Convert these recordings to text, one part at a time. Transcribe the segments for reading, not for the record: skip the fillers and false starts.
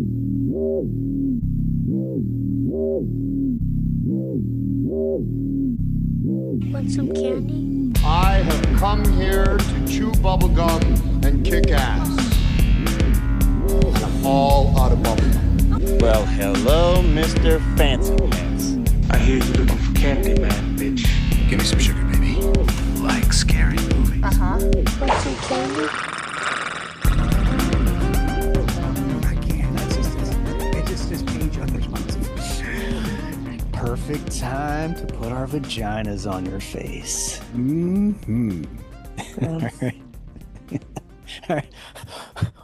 Want some candy? I have come here to chew bubblegum and kick ass. And I'm all out of bubblegum. Well, hello, Mr. Fancy Pants. I hear you looking for candy, man, bitch. Give me some sugar, baby. Like scary movies. Uh-huh. Want some candy? I can't. It's just page unresponsive. Perfect time to put our vaginas on your face. Mm-hmm. All right. All right.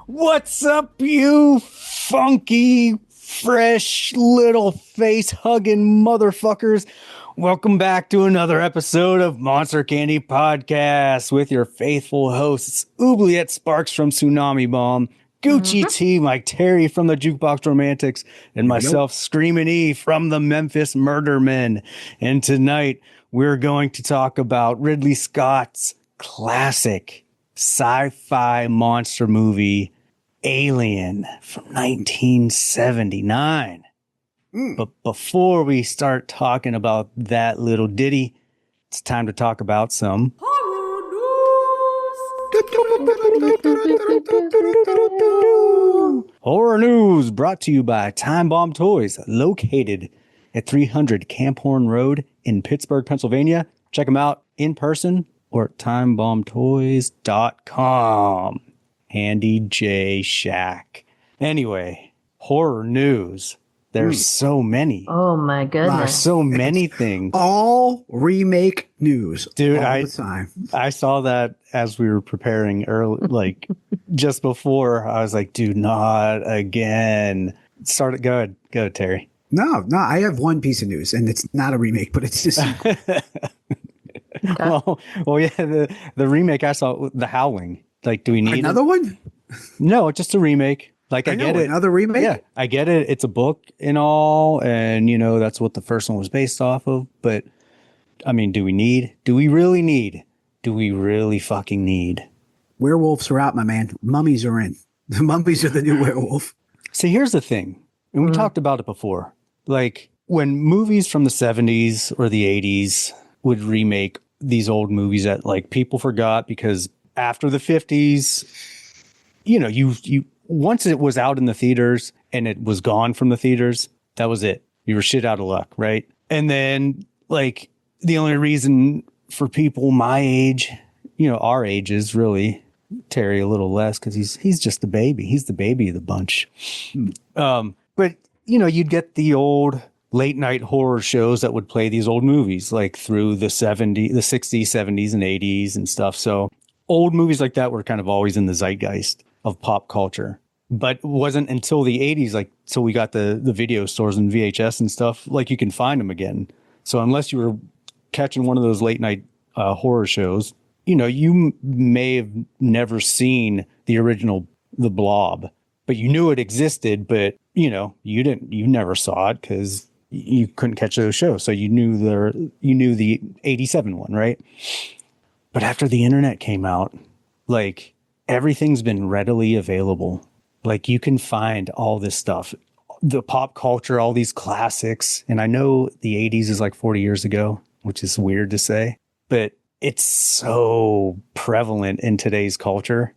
What's up, you funky, fresh little face-hugging motherfuckers? Welcome back to another episode of Monster Candy Podcast with your faithful hosts, Oubliette Sparks from Tsunami Bomb, Gucci T, Mike Terry from the Jukebox Romantics, and myself, Screamin' E from the Memphis Murder Men. And tonight, we're going to talk about Ridley Scott's classic sci-fi monster movie, Alien, from 1979. But before we start talking about that little ditty, it's time to talk about some horror news, brought to you by Time Bomb Toys, located at 300 Camp Horn Road in Pittsburgh, Pennsylvania. Check them out in person or at timebombtoys.com. Handy J Shack. Anyway, horror news. There's so many. Oh my goodness. There's so many things. All remake news. Dude, all the time. I saw that as we were preparing early, like just before. I was like, dude, not again. Go ahead, Terry. No, I have one piece of news, and it's not a remake, but it's just well, yeah, the remake I saw, The Howling. Like, do we need another one? No, just a remake. Like, I get it. Another remake? Yeah, I get it. It's a book and all, and, that's what the first one was based off of. But, I mean, do we really fucking need? Werewolves are out, my man. Mummies are in. The mummies are the new werewolf. See, here's the thing. And we talked about it before. Like, when movies from the 70s or the 80s would remake these old movies that, like, people forgot because after the 50s, you once it was out in the theaters and it was gone from the theaters, that was it. You were shit out of luck, right? And then, like, the only reason for people my age, our ages, really, Terry a little less because he's just the baby. He's the baby of the bunch. But, you'd get the old late night horror shows that would play these old movies, like through the 60s, 70s, and 80s and stuff. So old movies like that were kind of always in the zeitgeist of pop culture. But it wasn't until the 80s, like, so we got the video stores and VHS and stuff, like, you can find them again. So unless you were catching one of those late night horror shows, you may have never seen the original The Blob, but you knew it existed, but you never saw it because you couldn't catch those shows. So you knew the 87 one, right? But after the internet came out, like, everything's been readily available. Like, you can find all this stuff, the pop culture, all these classics. And I know the 80s is like 40 years ago, which is weird to say, but it's so prevalent in today's culture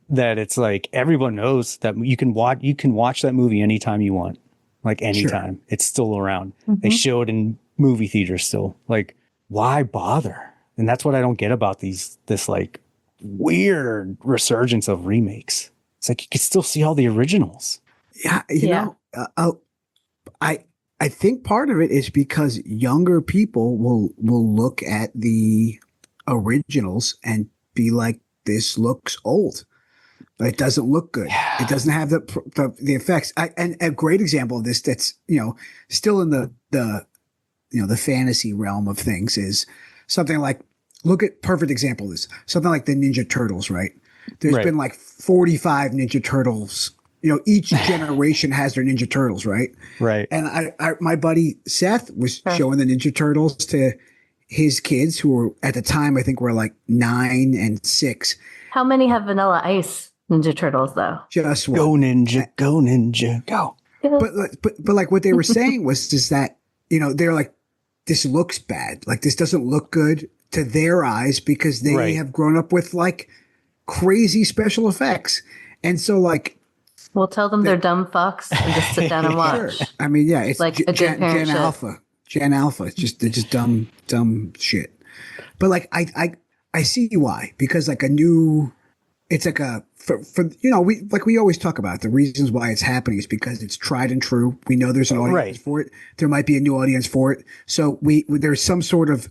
that it's like everyone knows that you can watch that movie anytime you want, like anytime. Sure. It's still around. Mm-hmm. They show it in movie theaters still. Like, why bother? And that's what I don't get about this like weird resurgence of remakes. It's like you can still see all the originals. Yeah, I think part of it is because younger people will look at the originals and be like, this looks old. It doesn't look good. Yeah. It doesn't have the effects. And a great example of this that's still in the fantasy realm of things is something like, look at perfect example of this. Something like the Ninja Turtles, right? There's been like 45 Ninja Turtles. Each generation has their Ninja Turtles, right? Right. And my buddy Seth was showing the Ninja Turtles to his kids who were at the time, I think, were like 9 and 6. How many have Vanilla Ice? Ninja Turtles, though. Just one. Go Ninja, go Ninja, go. But like what they were saying was is that, they're like, this looks bad. Like this doesn't look good to their eyes because they have grown up with like crazy special effects. And so like, we'll tell them they're dumb fucks and just sit down and watch. Sure. I mean, yeah, it's like a good parent Gen Alpha. Gen Alpha. They're just dumb shit. But like, I see why, because like it's like we always talk about the reasons why it's happening is because it's tried and true. We know there's an audience for it. There might be a new audience for it. So there's some sort of,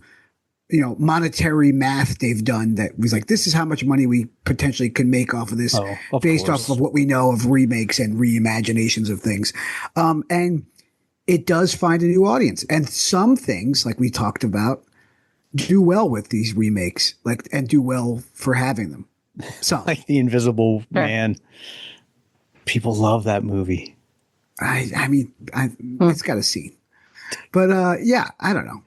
monetary math they've done that was like, this is how much money we potentially can make off of this based off of what we know of remakes and reimaginations of things. And it does find a new audience. And some things, like we talked about, do well with these remakes, and do well for having them. Some. Like The Invisible Man. People love that movie. I mean, it's got a scene. But I don't know.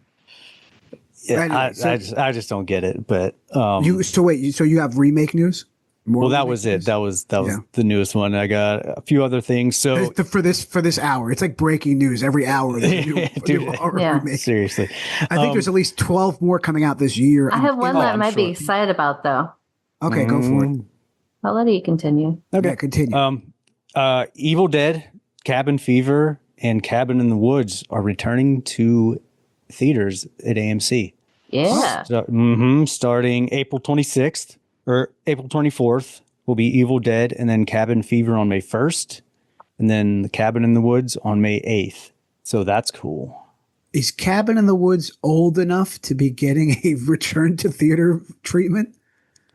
Yeah, anyway, I just don't get it. But so you have remake news? More that was it. That was the newest one. I got a few other things. So for this hour, it's like breaking news every hour. Remake. Seriously, I think there's at least 12 more coming out this year. I have one that I might be excited about, though. Okay, go for it. I'll let you continue. Okay, yeah, continue. Evil Dead, Cabin Fever, and Cabin in the Woods are returning to theaters at AMC. Yeah. Starting April 26th or April 24th will be Evil Dead, and then Cabin Fever on May 1st, and then The Cabin in the Woods on May 8th. So that's cool. Is Cabin in the Woods old enough to be getting a return to theater treatment?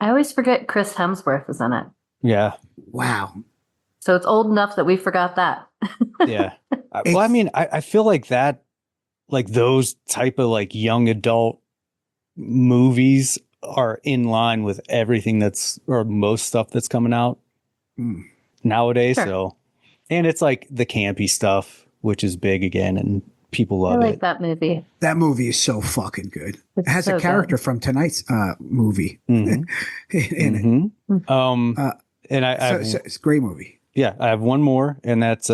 I always forget Chris Hemsworth is in it. Yeah. Wow. So it's old enough that we forgot that. Yeah. Well, I mean, I feel like that, like those type of like young adult movies are in line with everything or most stuff that's coming out nowadays. Sure. So, and it's like the campy stuff, which is big again, and people love it. I like that movie. That movie is so fucking good. It's it has so a character good. from tonight's movie in it. And it's a great movie. Yeah, I have one more, and that's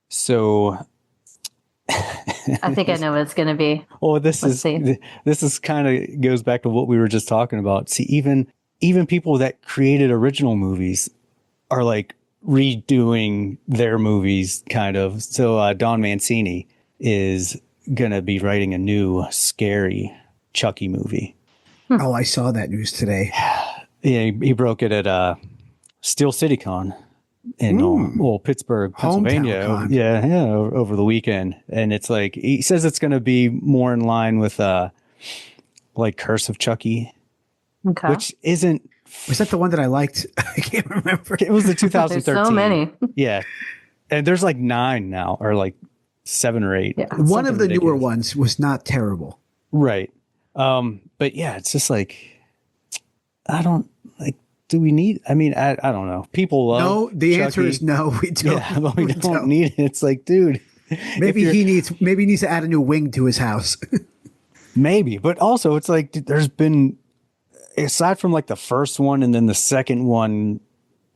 so. I think I know what it's going to be. Oh, this is kind of goes back to what we were just talking about. See, even people that created original movies are like redoing their movies, kind of. So Don Mancini is gonna be writing a new scary Chucky movie. Oh, I saw that news today. Yeah, he broke it at Steel City Con in Pittsburgh, Pennsylvania. Yeah, over the weekend. And it's like, he says it's going to be more in line with like Curse of Chucky, which isn't. Was that the one that I liked? I can't remember. It was the 2013. There's so many. Yeah. And there's like 9 now, or like 7 or 8. Yeah. One of the newer ones was not terrible. Right. But yeah, it's just like, I don't like, do we need, I mean, I don't know. People love No, the Chucky. answer is no, we don't. Yeah, but we don't need it. It's like, dude. Maybe he needs to add a new wing to his house. Maybe, but also it's like, there's been, aside from like the first one and then the second one,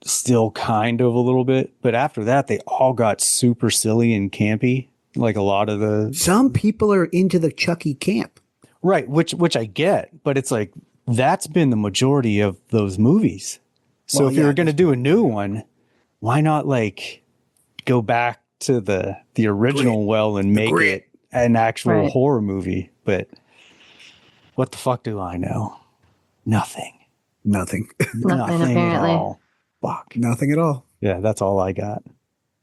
still kind of a little bit, but after that, they all got super silly and campy. Like a lot of the. Some people are into the Chucky camp. Right, which I get, but it's like, that's been the majority of those movies. So Well, if you yeah, were going to do a new one, why not like go back to the original and make it an actual horror movie? But what the fuck do I know? Nothing. Nothing Apparently. At all. Fuck. Nothing at all. Yeah, that's all I got.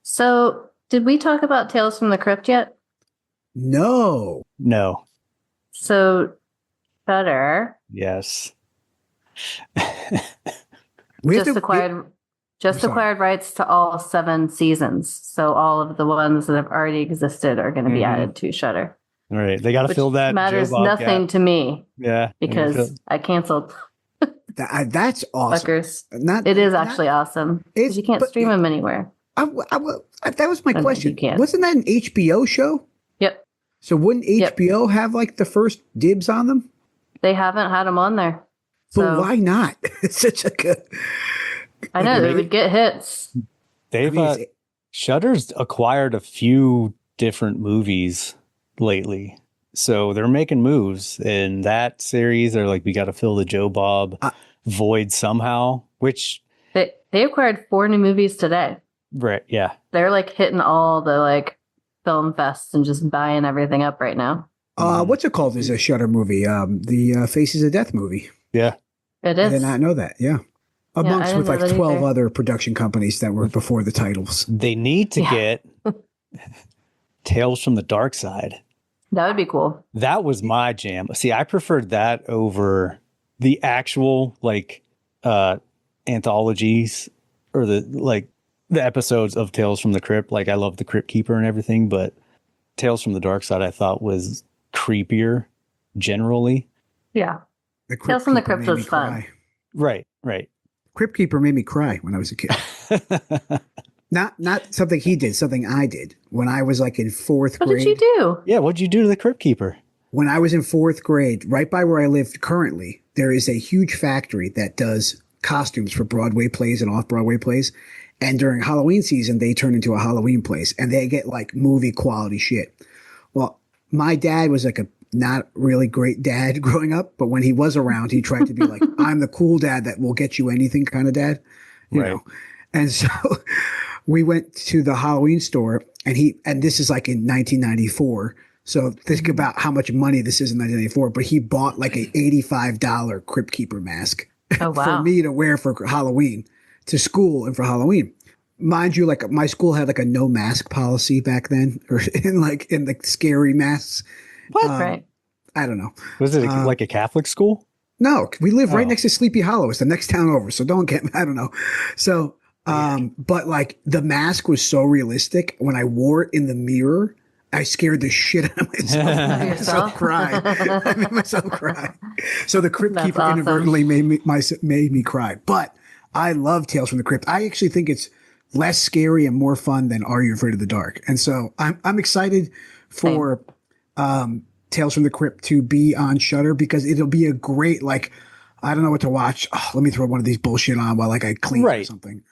So did we talk about Tales from the Crypt yet? No. So Shudder. Yes. Acquired rights to all 7 seasons. So all of the ones that have already existed are going to be added to Shudder. All right. They got to fill that. Matters nothing to me. Yeah. Because I canceled. That's awesome. Fuckers. It is actually awesome. Because you can't stream them anywhere. That was my question. You Wasn't that an HBO show? Yep. So wouldn't HBO have like the first dibs on them? They haven't had them on there. But why not? It's such a good. I know they would get hits. They've Shudder's acquired a few different movies lately, so they're making moves in that series. They're like, we got to fill the Joe Bob void somehow. Which they acquired 4 new movies today. Right? Yeah, they're like hitting all the like film fests and just buying everything up right now. What's it called? Is a Shudder movie? The Faces of Death movie. Yeah, it is. I did not know that. Yeah. Amongst with like 12 other production companies that were before the titles. They need to get Tales from the Dark Side. That would be cool. That was my jam. See, I preferred that over the actual like anthologies or the episodes of Tales from the Crypt. Like I love the Crypt Keeper and everything, but Tales from the Dark Side I thought was creepier generally. Yeah. Tales from the Crypt was fun. Right. Crypt Keeper made me cry when I was a kid. Not something he did, something I did when I was like in 4th grade. What did you do? Yeah, what'd you do to the Crypt Keeper? When I was in 4th grade, right by where I live currently, there is a huge factory that does costumes for Broadway plays and off-Broadway plays. And during Halloween season, they turn into a Halloween place and they get like movie quality shit. Well, my dad was like a not really great dad growing up, but when he was around, he tried to be like, I'm the cool dad that will get you anything kind of dad, you know? And so we went to the Halloween store and this is like in 1994. So think about how much money this is in 1994, but he bought like a $85 Crypt Keeper mask for me to wear for Halloween to school and for Halloween. Mind you, like my school had like a no mask policy back then, or in the scary masks. What? Right. I don't know. Was it like a Catholic school? No, we live right next to Sleepy Hollow. It's the next town over. So I don't know. So, but like the mask was so realistic. When I wore it in the mirror, I scared the shit out of myself. I made myself cry. So the Crypt Keeper inadvertently made me cry. But I love Tales from the Crypt. I actually think it's less scary and more fun than Are You Afraid of the Dark? And so I'm excited for Tales from the Crypt to be on Shudder because it'll be a great, like, I don't know what to watch. Oh, let me throw one of these bullshit on while like I clean or something.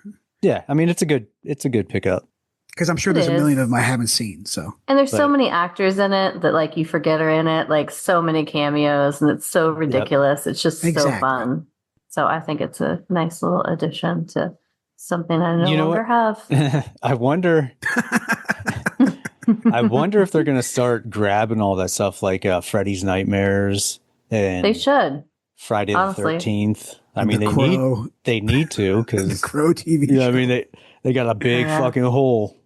Yeah, I mean it's a good pickup. Because I'm sure there's a million of them I haven't seen. So and there's so many actors in it that like you forget are in it, like so many cameos, and it's so ridiculous. It's just so fun. So I think it's a nice little addition to something I no longer have. I wonder. I wonder if they're going to start grabbing all that stuff like Freddy's Nightmares and they should Friday the 13th. I mean, they need to because the Crow TV. Yeah, I mean they got a big fucking hole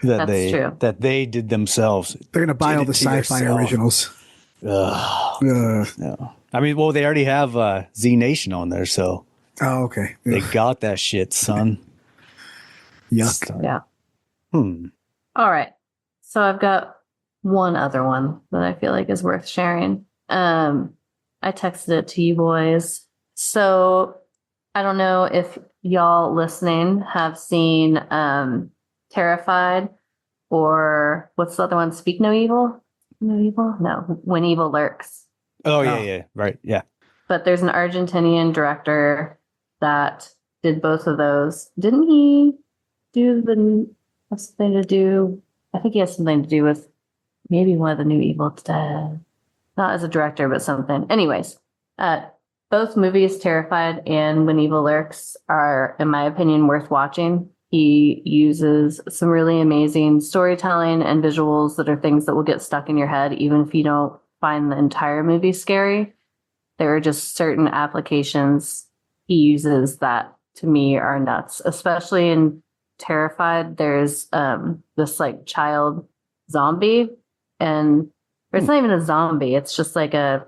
that they did themselves. They're going to buy all the sci-fi originals. No. I mean, well, they already have Z Nation on there, so okay, they got that shit, son. Yuck. So, yeah. All right. So I've got one other one that I feel like is worth sharing. I texted it to you boys. So I don't know if y'all listening have seen Terrified or what's the other one? Speak No Evil? No Evil? No. When Evil Lurks. Oh, yeah. Right. Yeah. But there's an Argentinian director that did both of those. Didn't he do something to do? I think he has something to do with maybe one of the new Evil Dead. Not as a director, but something. Anyways, both movies, Terrified and When Evil Lurks, are, in my opinion, worth watching. He uses some really amazing storytelling and visuals that are things that will get stuck in your head, even if you don't find the entire movie scary. There are just certain applications he uses that, to me, are nuts, especially in Terrified. There's this like child zombie, and it's not even a zombie. It's just like it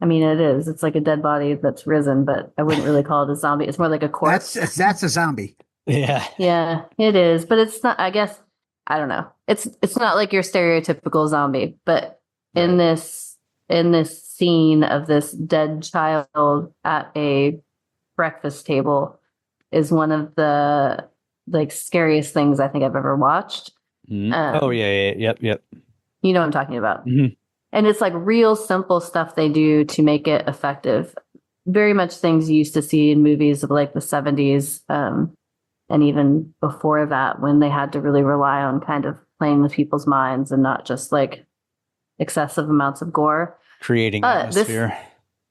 is. It's like a dead body that's risen, but I wouldn't really call it a zombie. It's more like a corpse. That's a zombie. Yeah. Yeah, it is. But it's not, I guess, I don't know. It's not like your stereotypical zombie, but in this scene of this dead child at a breakfast table is one of the like scariest things I think I've ever watched. Yep. You know what I'm talking about. Mm-hmm. And it's like real simple stuff they do to make it effective. very much things you used to see in movies of like the 70s, and even before that, when they had to really rely on kind of playing with people's minds and not just like excessive amounts of gore. Creating atmosphere.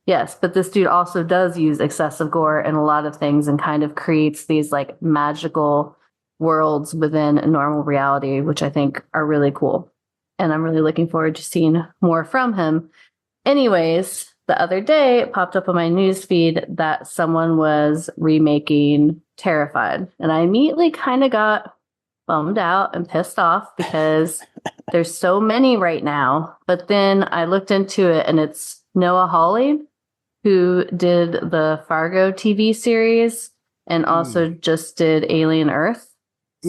Yes, but this dude also does use excessive gore in a lot of things and kind of creates these like magical worlds within a normal reality, which I think are really cool. And I'm really looking forward to seeing more from him. Anyways, the other day it popped up on my news feed that someone was remaking Terrified. And I immediately kind of got bummed out and pissed off because there's so many right now. But then I looked into it and it's Noah Hawley, who did the Fargo TV series and also just did Alien Earth.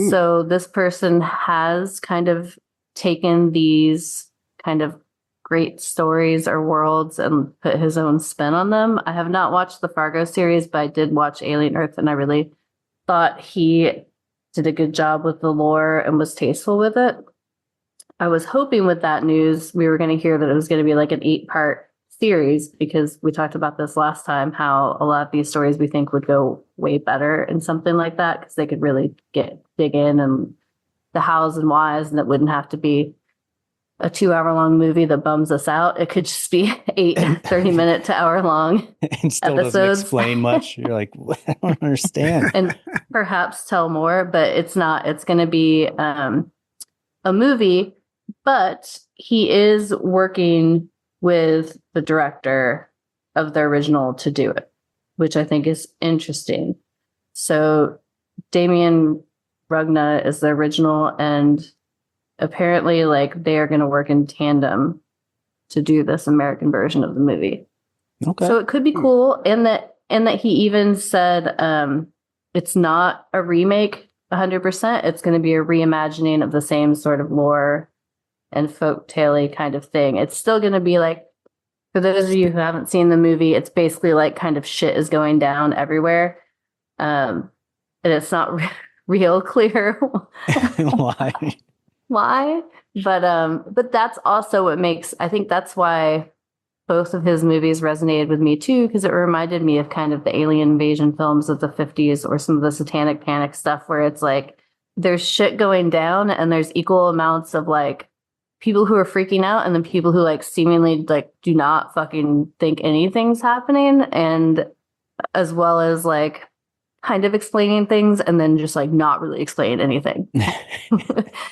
So this person has kind of taken these kind of great stories or worlds and put his own spin on them. I have not watched the Fargo series, but I did watch Alien Earth and I really thought he did a good job with the lore and was tasteful with it. I was hoping with that news, we were going to hear that it was going to be like an 8-part series, because we talked about this last time, how a lot of these stories we think would go way better in something like that, because they could really dig in and the hows and whys, and it wouldn't have to be a 2-hour-long movie that bums us out. It could just be 8 30-minute to hour-long and still episodes. doesn't explain much. You're like, I don't understand. And perhaps tell more, but it's not. It's going to be a movie, but he is working with the director of the original to do it, which I think is interesting. So Damien Rugna is the original, and apparently like they are going to work in tandem to do this American version of the movie. Okay. So it could be cool. And that he even said it's not a remake 100%. It's going to be a reimagining of the same sort of lore and folktale kind of thing. It's still going to be like, for those of you who haven't seen the movie, it's basically like kind of shit is going down everywhere. And it's not real clear why. But that's also what makes, I think that's why both of his movies resonated with me too, because it reminded me of kind of the alien invasion films of the 50s or some of the Satanic Panic stuff, where it's like there's shit going down and there's equal amounts of like people who are freaking out and then people who like seemingly like do not fucking think anything's happening, and as well as like kind of explaining things and then just like not really explain anything,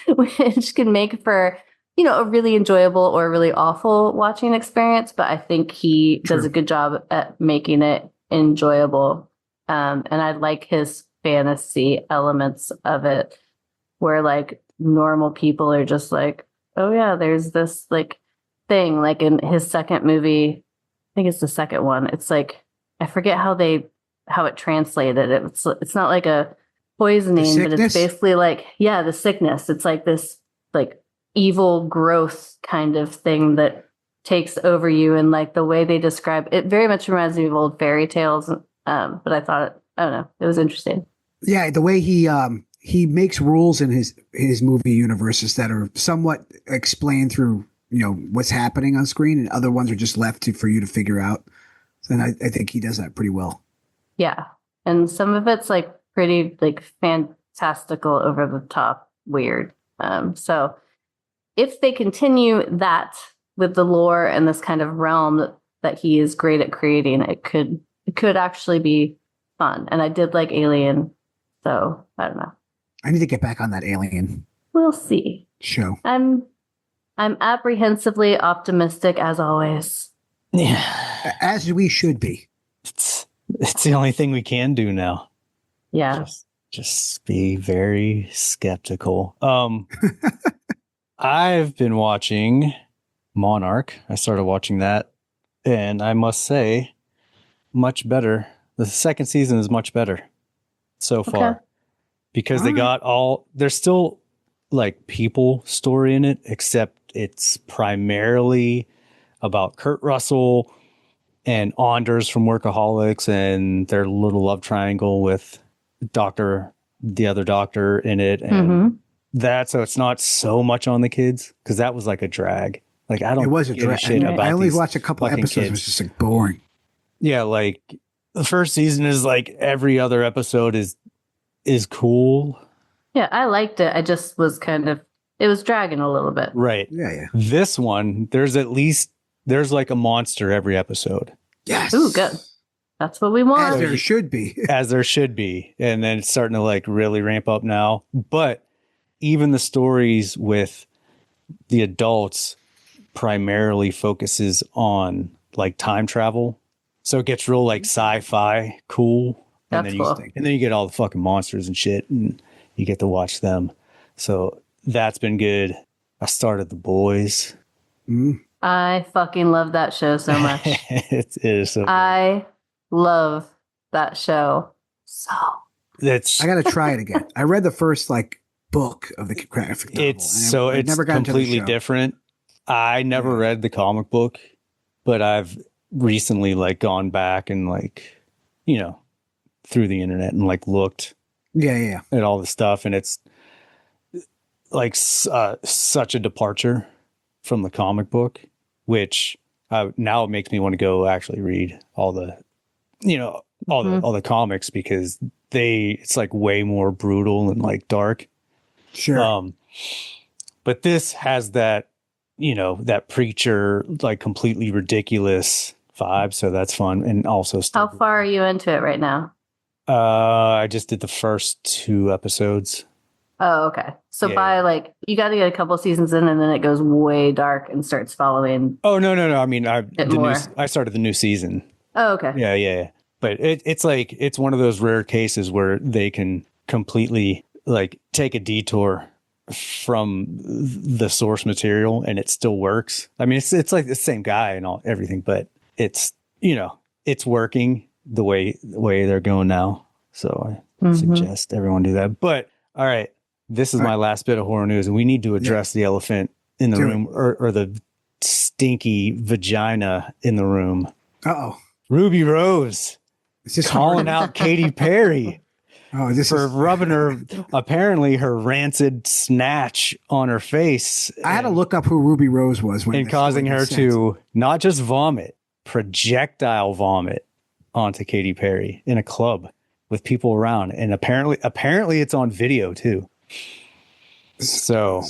which can make for, you know, a really enjoyable or a really awful watching experience. But I think he does a good job at making it enjoyable. And I like his fantasy elements of it, where like normal people are just like, oh yeah, there's this like thing, like in his second movie, I think it's the second one. It's like, I forget how it translated. It's not like a poisoning, but it's basically like, yeah, the sickness. It's like this like evil growth kind of thing that takes over you, and like the way they describe it very much reminds me of old fairy tales. But I thought, I don't know, it was interesting. Yeah, the way he makes rules in his movie universes that are somewhat explained through, you know, what's happening on screen, and other ones are just left for you to figure out. And I think he does that pretty well. Yeah. And some of it's like pretty like fantastical, over the top, weird. So if they continue that with the lore and this kind of realm that he is great at creating, it could actually be fun. And I did like Alien, so I don't know. I need to get back on that Alien. We'll see. Show. I'm apprehensively optimistic as always. Yeah. As we should be. It's the only thing we can do now. Yeah. Just be very skeptical. I've been watching Monarch. I started watching that, and I must say, much better. The second season is much better so far, because they got there's still like people story in it, except it's primarily about Kurt Russell and Anders from Workaholics and their little love triangle with the other doctor in it. And so it's not so much on the kids, because that was like a drag. Like, I don't It was a drag. shit about I only watched a couple episodes. kids. It was just like boring. Yeah, like the first season is like every other episode is cool. Yeah, I liked it. I just was it was dragging a little bit. Right. Yeah. This one, there's like a monster every episode. Yes. Ooh, good. That's what we As want. there should be. As there should be. And then it's starting to like really ramp up now. But even the stories with the adults primarily focuses on like time travel. So it gets real like sci-fi cool. And That's then cool. and then you get all the fucking monsters and shit and you get to watch them. So that's been good. I started The Boys. I fucking love that show so much. It is so good. I love that show so. That's I got to try it again. I read the first like book of the graphic novel. it's never got into the completely show. different. I never read the comic book, but I've recently like gone back and like, you know, through the internet and like looked Yeah. at all the stuff, and it's like such a departure from the comic book, which now it makes me want to go actually read all the, you know, all the comics, because it's like way more brutal and like dark. Sure. But this has that, you know, that preacher like completely ridiculous vibe, so that's fun. And also How far are you into it right now? I just did the first 2 episodes. Oh, okay. So Yeah. by like, you got to get a couple seasons in, and then it goes way dark and starts following. Oh no! I mean, I started the new season. Oh, okay. Yeah. But it's like it's one of those rare cases where they can completely like take a detour from the source material and it still works. I mean, it's like the same guy and everything, but it's, you know, it's working the way they're going now. So I suggest everyone do that. But all right, this is my last bit of horror news, and we need to address the elephant in the room, or the stinky vagina in the room. Uh-oh. Ruby Rose Is this calling out Katy Perry for rubbing her rancid snatch on her face. I had to look up who Ruby Rose was and causing her to not just vomit, projectile vomit onto Katy Perry in a club with people around. And apparently it's on video too. So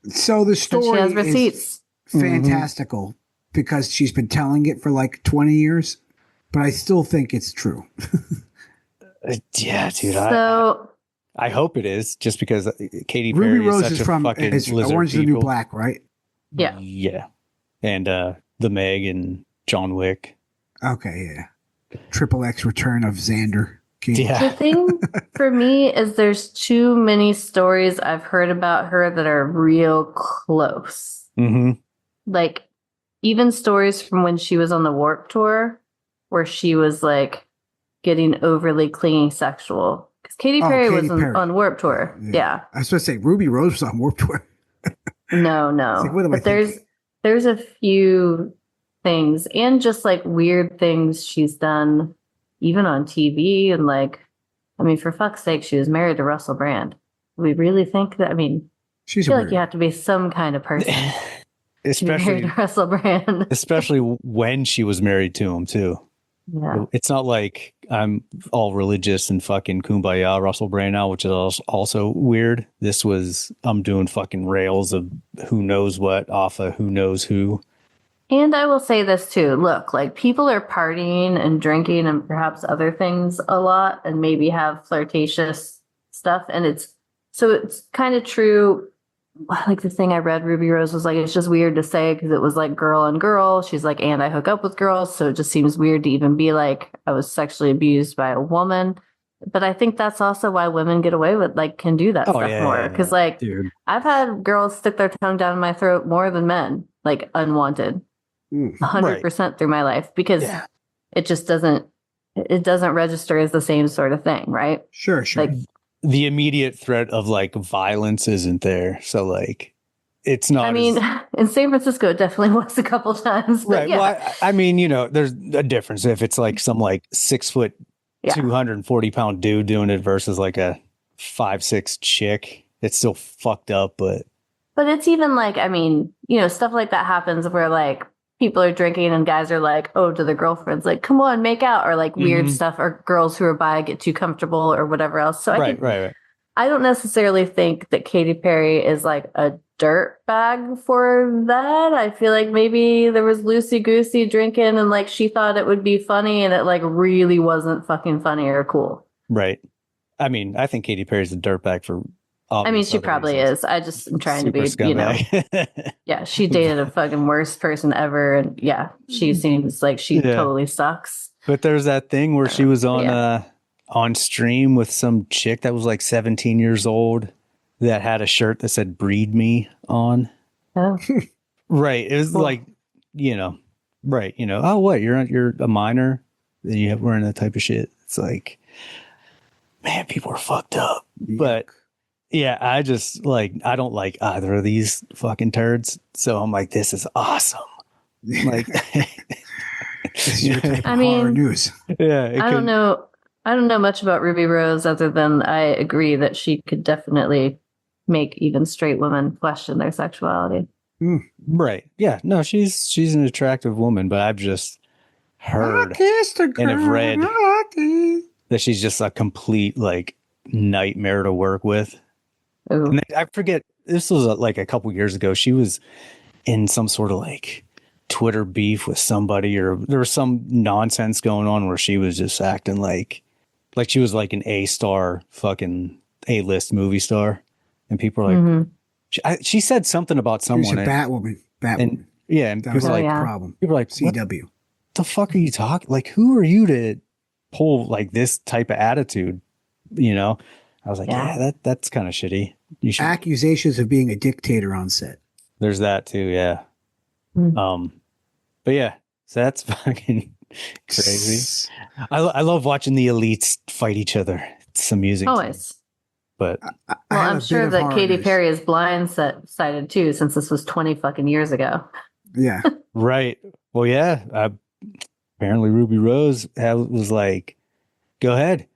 the story she has receipts. is fantastical because she's been telling it for like 20 years, but I still think it's true. Yeah, dude. So I hope it is, just because Katy Perry Ruby Rose is such is a from fucking Orange lizard is the New people. Black, right? yeah. Yeah. And the Meg and John Wick. Okay, yeah. Triple X Return of Xander. King. The thing for me is there's too many stories I've heard about her that are real close. Mm-hmm. Like even stories from when she was on the Warp Tour where she was like getting overly clingy sexual. Because Katy Perry was on Warp Tour. Yeah. I was supposed to say Ruby Rose was on Warp Tour. No. Like, what am I But there's a few things and just like weird things she's done even on TV, and like, I mean, for fuck's sake, she was married to Russell Brand. We really think that? I mean, I feel like you have to be some kind of person to be married to Russell Brand. Especially when she was married to him too. Yeah. It's not like I'm all religious and fucking kumbaya Russell Brand now, which is also weird. This was, I'm doing fucking rails of who knows what off of who knows who. And I will say this too. Look, like people are partying and drinking and perhaps other things a lot and maybe have flirtatious stuff. And it's kind of true. Like the thing I read, Ruby Rose was like, it's just weird to say because it was like girl on girl. She's like, and I hook up with girls. So it just seems weird to even be like, I was sexually abused by a woman. But I think that's also why women get away with like can do that stuff more. Because like I've had girls stick their tongue down my throat more than men, like unwanted. 100% through my life, because it just doesn't register as the same sort of thing, right? Sure. Like the immediate threat of like violence isn't there, so like it's not. I mean, in San Francisco, it definitely was a couple times, right? Yeah. Well, I mean, you know, there's a difference if it's like some like 6 foot, 240 pound dude doing it versus like a 5'6" chick. It's still fucked up, but it's even like, I mean, you know, stuff like that happens where like people are drinking and guys are like, oh, to their girlfriends, like, come on, make out, or like weird stuff, or girls who are bi get too comfortable or whatever else. So right. I don't necessarily think that Katy Perry is like a dirt bag for that. I feel like maybe there was loosey goosey drinking and like she thought it would be funny and it like really wasn't fucking funny or cool. Right. I mean, I think Katy Perry's a dirtbag for I mean, she other probably reasons. is. I just am trying Super to be, you know. scumbag. Yeah, she dated a fucking worst person ever. And yeah, she seems like she totally sucks. But there's that thing where she was on stream with some chick that was like 17 years old that had a shirt that said "Breed Me" on. Oh. Right. It was Cool. like, right. Oh, what? You're a minor? Then you have wearing that type of shit. It's like, man, people are fucked up. Yuck. But yeah, I just I don't like either of these fucking turds. So I'm like, this is awesome. Like, This is your type of I mean, horror news. yeah. I don't know. I don't know much about Ruby Rose other than I agree that she could definitely make even straight women question their sexuality. Right. Yeah. No, she's an attractive woman, but I've just heard and have read that she's just a complete like nightmare to work with. Ooh. And I forget, this was like a couple years ago. She was in some sort of like Twitter beef with somebody, or there was some nonsense going on where she was just acting like she was like an A-star fucking A-list movie star. And people are like, she said something about someone. She's a Batwoman. And yeah, and That people was are like, the problem. people are like, what CW. the fuck are you talking? Like, who are you to pull like this type of attitude? You know, I was like, yeah, that's kind of shitty. You should. Accusations of being a dictator on set. There's that too. Yeah. But yeah, so that's fucking crazy. I love watching the elites fight each other. It's amusing. Always. But Well, I'm sure that Katy Perry is blindsided too, since this was 20 fucking years ago. Yeah. right. Well, yeah. Apparently, Ruby Rose was like, "Go ahead,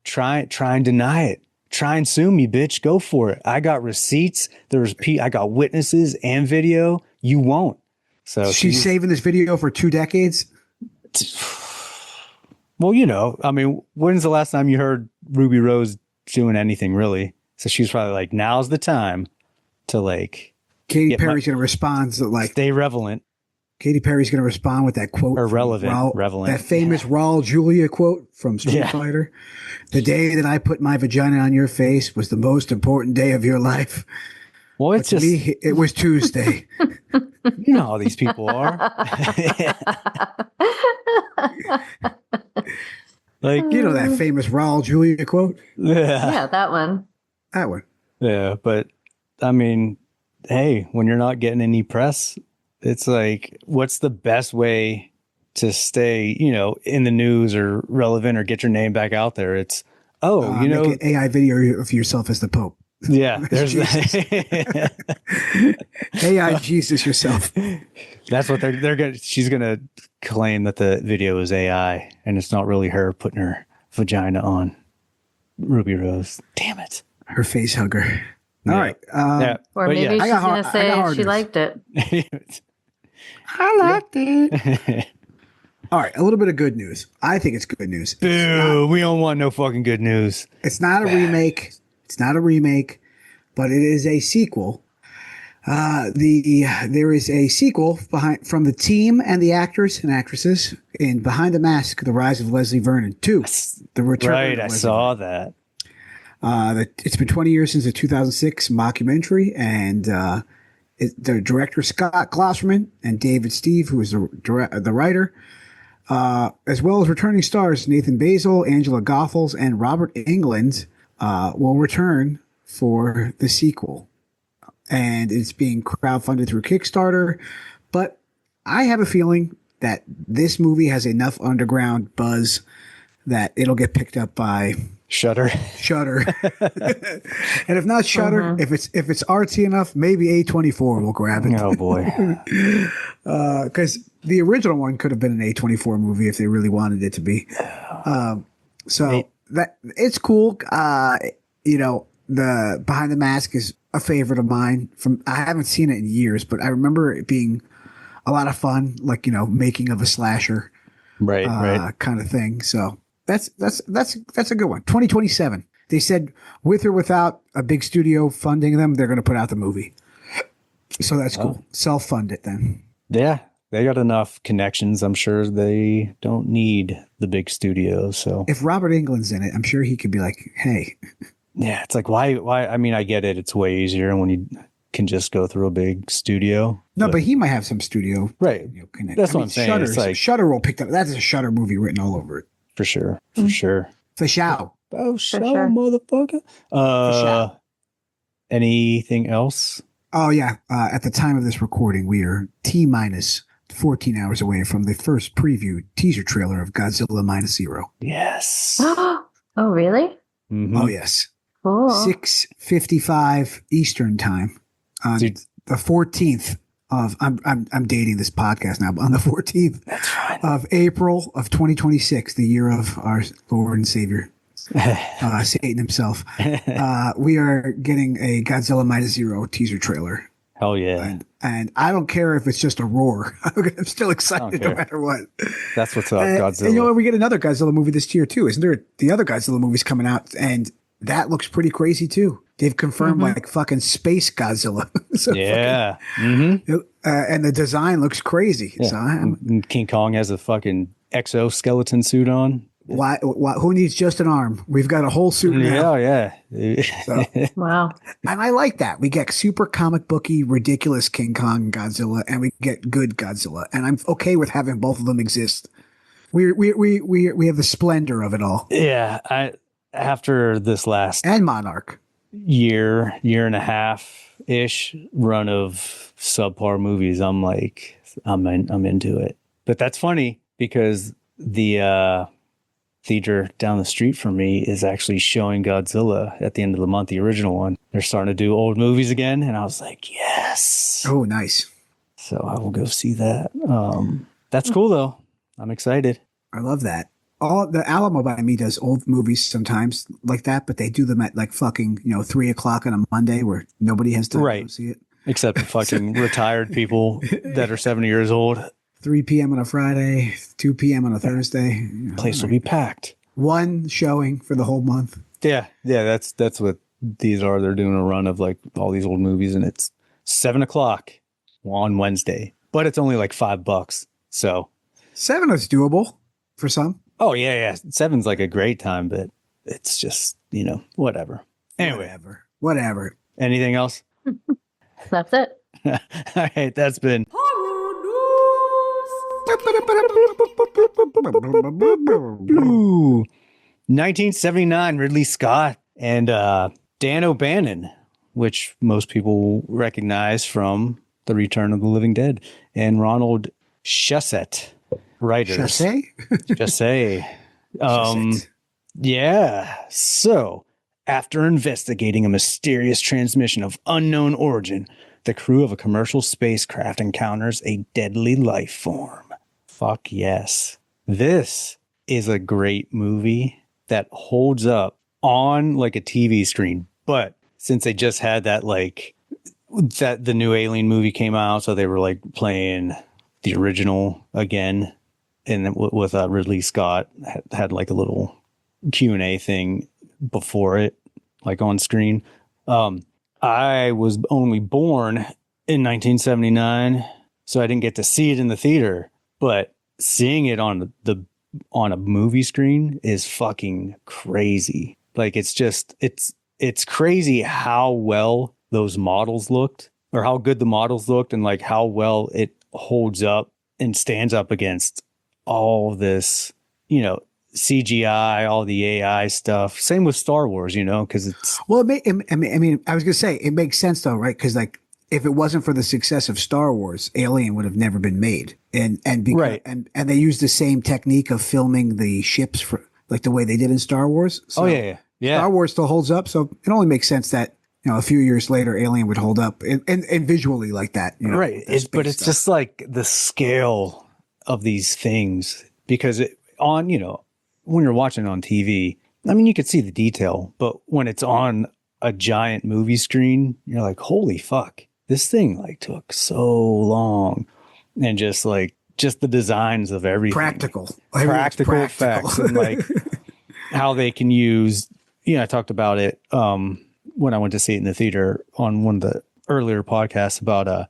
try and deny it. Try and sue me, bitch. Go for it. I got receipts. I got witnesses and video. You won't." So she's saving this video for 2 decades. Well, I mean, when's the last time you heard Ruby Rose doing anything really? So she was probably like, now's the time to like. Katy Perry's going to respond to like stay relevant. Katy Perry's going to respond with that quote, or relevant, that famous Raul Julia quote from Street Fighter. The day that I put my vagina on your face was the most important day of your life. Well, it's but to me, it was Tuesday. You know how these people are. Like, that famous Raul Julia quote? Yeah, that one. That one. Yeah, but I mean, hey, when you're not getting any press, it's like, what's the best way to stay, in the news or relevant or get your name back out there? It's, make an AI video of yourself as the Pope. Yeah, there's AI Jesus yourself. That's what they're gonna. She's gonna claim that the video is AI and it's not really her putting her vagina on Ruby Rose. Damn it, her face hugger. Yeah. All right, or maybe she's gonna say she liked it. I liked it. All right, a little bit of good news. I think it's good news. Boo! We don't want no fucking good news. It's not a remake. It's not a remake, but it is a sequel. There is a sequel from the team and the actors and actresses in Behind the Mask: The Rise of Leslie Vernon 2. The Return. Right, of I Leslie saw Vernon. that. It's been 20 years since the 2006 mockumentary, and the director Scott Glosserman and David Steve, who is the writer, as well as returning stars Nathan Basil, Angela Goethals, and Robert Englund, will return for the sequel. And it's being crowdfunded through Kickstarter. But I have a feeling that this movie has enough underground buzz that it'll get picked up by Shudder. And if not Shudder, if it's artsy enough, maybe A24 will grab it. Oh boy. Because the original one could have been an A24 movie if they really wanted it to be. That it's cool. The Behind the Mask is a favorite of mine. I haven't seen it in years, but I remember it being a lot of fun, like, making of a slasher Right. kind of thing. So that's a good one. 2027. They said with or without a big studio funding them, they're going to put out the movie. So that's cool. Self-fund it then. Yeah. They got enough connections. I'm sure they don't need the big studio. So If Robert Englund's in it, I'm sure he could be like, hey. yeah, it's like, why? I mean, I get it. It's way easier when you can just go through a big studio. No, but he might have some studio. Right. Connect. That's what I'm saying. Shudder's, It's like, Shudder will pick up. That's a Shudder movie written all over it. for sure. For sure. For sure. Oh, sure. motherfucker. sure. Anything else? Oh, yeah. At the time of this recording, we are T-minus 14 hours away from the first preview teaser trailer of Godzilla Minus Zero. Yes. Oh, really? Mhm. Oh, yes. Cool. 6:55 Eastern time on Dude. the 14th of I'm dating this podcast now, but on the 14th of April of 2026, the year of our Lord and Savior, Satan himself. We are getting a Godzilla Minus Zero teaser trailer. Hell yeah. And I don't care if it's just a roar. I'm still excited no care. matter what. That's what's up, Godzilla. And we get another Godzilla movie this year too. Isn't there? The other Godzilla movie's coming out, and that looks pretty crazy too. They've confirmed like fucking space Godzilla. So yeah. and the design looks crazy. Yeah. So And King Kong has a fucking exoskeleton suit on. why? Who needs just an arm? We've got a whole suit now. Yeah. So, Wow. and I like that. We get super comic booky, ridiculous King Kong and Godzilla, and we get good Godzilla. And I'm okay with having both of them exist. We have the splendor of it all. Yeah. After this last And Monarch. year and a half ish run of subpar movies, I'm like, I'm into it. But that's funny because the theater down the street from me is actually showing Godzilla at the end of the month, the original one. They're starting to do old movies again, and I was like, yes. Oh, nice. So I will go see that. That's cool though. I'm excited. I love that. All the Alamo by me does old movies sometimes like that, but they do them at like fucking 3:00 on a Monday where nobody has time to go see it. Except for fucking retired people that are 70 years old. 3 p.m. on a Friday, 2 p.m. on a Thursday. Place will be packed. One showing for the whole month. Yeah, that's what these are. They're doing a run of like all these old movies, and it's 7:00 on Wednesday, but it's only like $5. So 7 is doable for some. oh yeah, 7's like a great time, but it's just whatever. Anyway, Whatever. anything else? That's it. All right, that's been Ooh, 1979, Ridley Scott and Dan O'Bannon, which most people recognize from The Return of the Living Dead, and Ronald Shusett, writers. Chassé? Shusett. Yeah. So, after investigating a mysterious transmission of unknown origin, the crew of a commercial spacecraft encounters a deadly life form. Fuck yes. This is a great movie that holds up on like a TV screen. But since they just had that, like, that the new Alien movie came out, so they were like playing the original again. And with Ridley Scott had like a little Q&A thing before it, like on screen. I was only born in 1979, so I didn't get to see it in the theater. But seeing it on a movie screen is fucking crazy. Like it's crazy how well those models looked, or how good the models looked, and like how well it holds up and stands up against all this, CGI, all the AI stuff. Same with Star Wars, because it's... Well, I mean, I was going to say, it makes sense though, right? Because like, if it wasn't for the success of Star Wars, Alien would have never been made. And they used the same technique of filming the ships for like the way they did in Star Wars. So yeah. Star Wars still holds up. So it only makes sense that, a few years later, Alien would hold up and visually like that. Right. But it's just like the scale of these things, because when you're watching on TV, I mean, you could see the detail, but when it's on a giant movie screen, you're like, holy fuck, this thing like took so long. and just the designs of everything. Practical Effects and like how they can use, I talked about it when I went to see it in the theater on one of the earlier podcasts about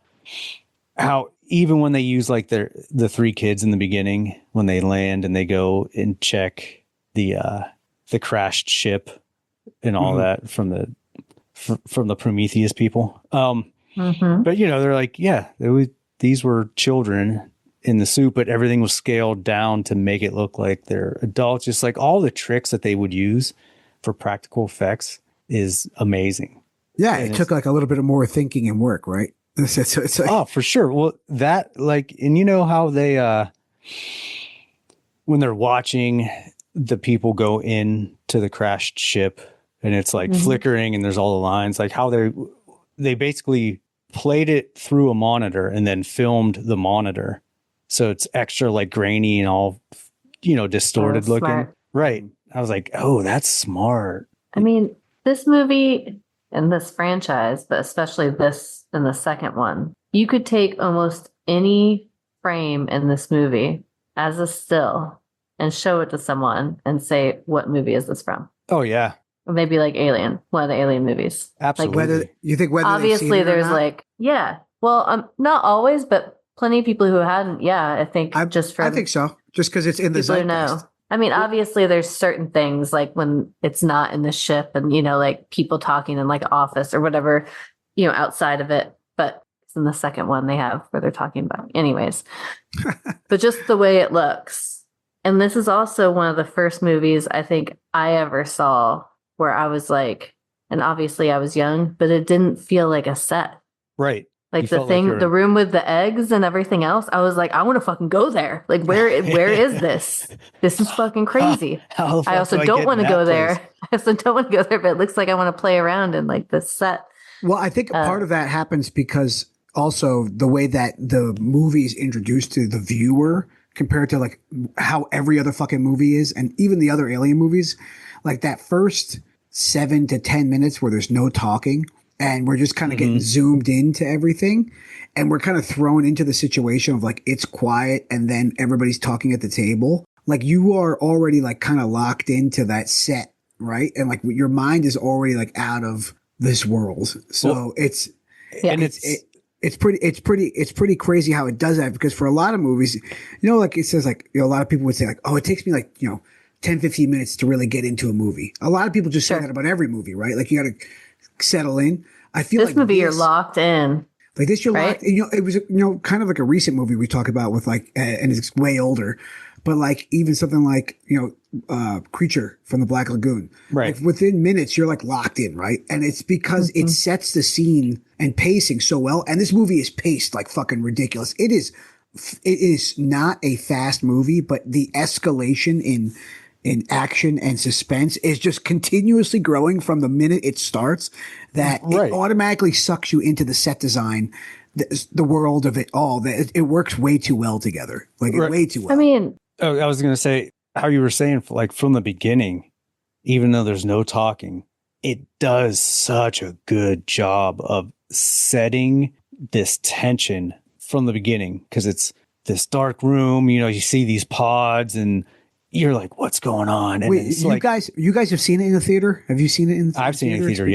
how even when they use like the three kids in the beginning, when they land and they go and check the crashed ship and all that from the Prometheus people. But they're like, these were children in the suit, but everything was scaled down to make it look like they're adults. Just like all the tricks that they would use for practical effects is amazing. Yeah, it took like a little bit of more thinking and work, right? It's like, oh, for sure. Well, that and you know how they when they're watching the people go in to the crashed ship and it's like flickering and there's all the lines, like how they basically played it through a monitor and then filmed the monitor. So it's extra like grainy and all, distorted looking. Smart. Right. I was like, oh, that's smart. I mean, this movie and this franchise, but especially this and the second one, you could take almost any frame in this movie as a still and show it to someone and say, what movie is this from? Oh, yeah. Or maybe like Alien, one of the Alien movies. Absolutely. Whether obviously there's like, well, not always, but plenty of people who hadn't. Yeah, I think I think so. Just because it's in the zeitgeist. I mean, obviously there's certain things like when it's not in the ship and, like people talking in like office or whatever, outside of it. But it's in the second one they have where they're talking about anyways. But just the way it looks. And this is also one of the first movies I think I ever saw where I was like, and obviously I was young, but it didn't feel like a set. Right. Like the room with the eggs and everything else, I was like, I want to fucking go there. Like, where is this? This is fucking crazy. I also don't want to go there. I also don't want to go there, but it looks like I want to play around in like this set. Well, I think part of that happens because also the way that the movie is introduced to the viewer compared to like how every other fucking movie is, and even the other Alien movies, like that first 7 to 10 minutes where there's no talking. And we're just kind of getting zoomed into everything. And we're kind of thrown into the situation of like, it's quiet. And then everybody's talking at the table. Like you are already like kind of locked into that set. Right. And like your mind is already like out of this world. So it's pretty crazy how it does that, because for a lot of movies, like it says like, a lot of people would say like, oh, it takes me like, 10, 15 minutes to really get into a movie. A lot of people just say that about every movie, right? Like you got to settle in. I feel this like movie you're locked in. Like this, you're right? locked. It was kind of like a recent movie we talk about with like, and it's way older, but like even something like Creature from the Black Lagoon. Right. Like within minutes, you're like locked in, right? And it's because it sets the scene and pacing so well. And this movie is paced like fucking ridiculous. It is not a fast movie, but the escalation in action and suspense is just continuously growing from the minute it starts, that it automatically sucks you into the set design, the world of it all. That it works way too well together. Like way too well. I mean, I was going to say how you were saying, like from the beginning, even though there's no talking, it does such a good job of setting this tension from the beginning, because it's this dark room, you see these pods and you're like, what's going on? And wait, you guys have seen it in the theater? Have you seen it in the theater? I've seen it in the theater.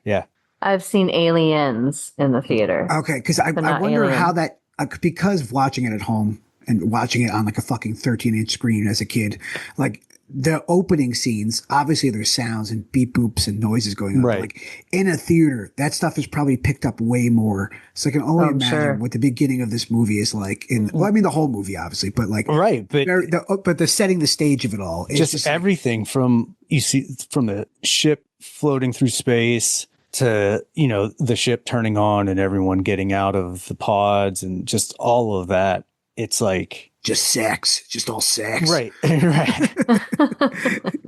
Yeah. I've seen Aliens in the theater. Okay. Cause I wonder how that, because watching it at home and watching it on like a fucking 13-inch screen as a kid, like the opening scenes, obviously there's sounds and beep boops and noises going on. Right. Like in a theater, that stuff is probably picked up way more. So I can only imagine what the beginning of this movie is like. The whole movie, obviously, but like but the setting the stage of it all, is just everything from the ship floating through space to the ship turning on and everyone getting out of the pods and just all of that. It's like just sex, just all sex. Right.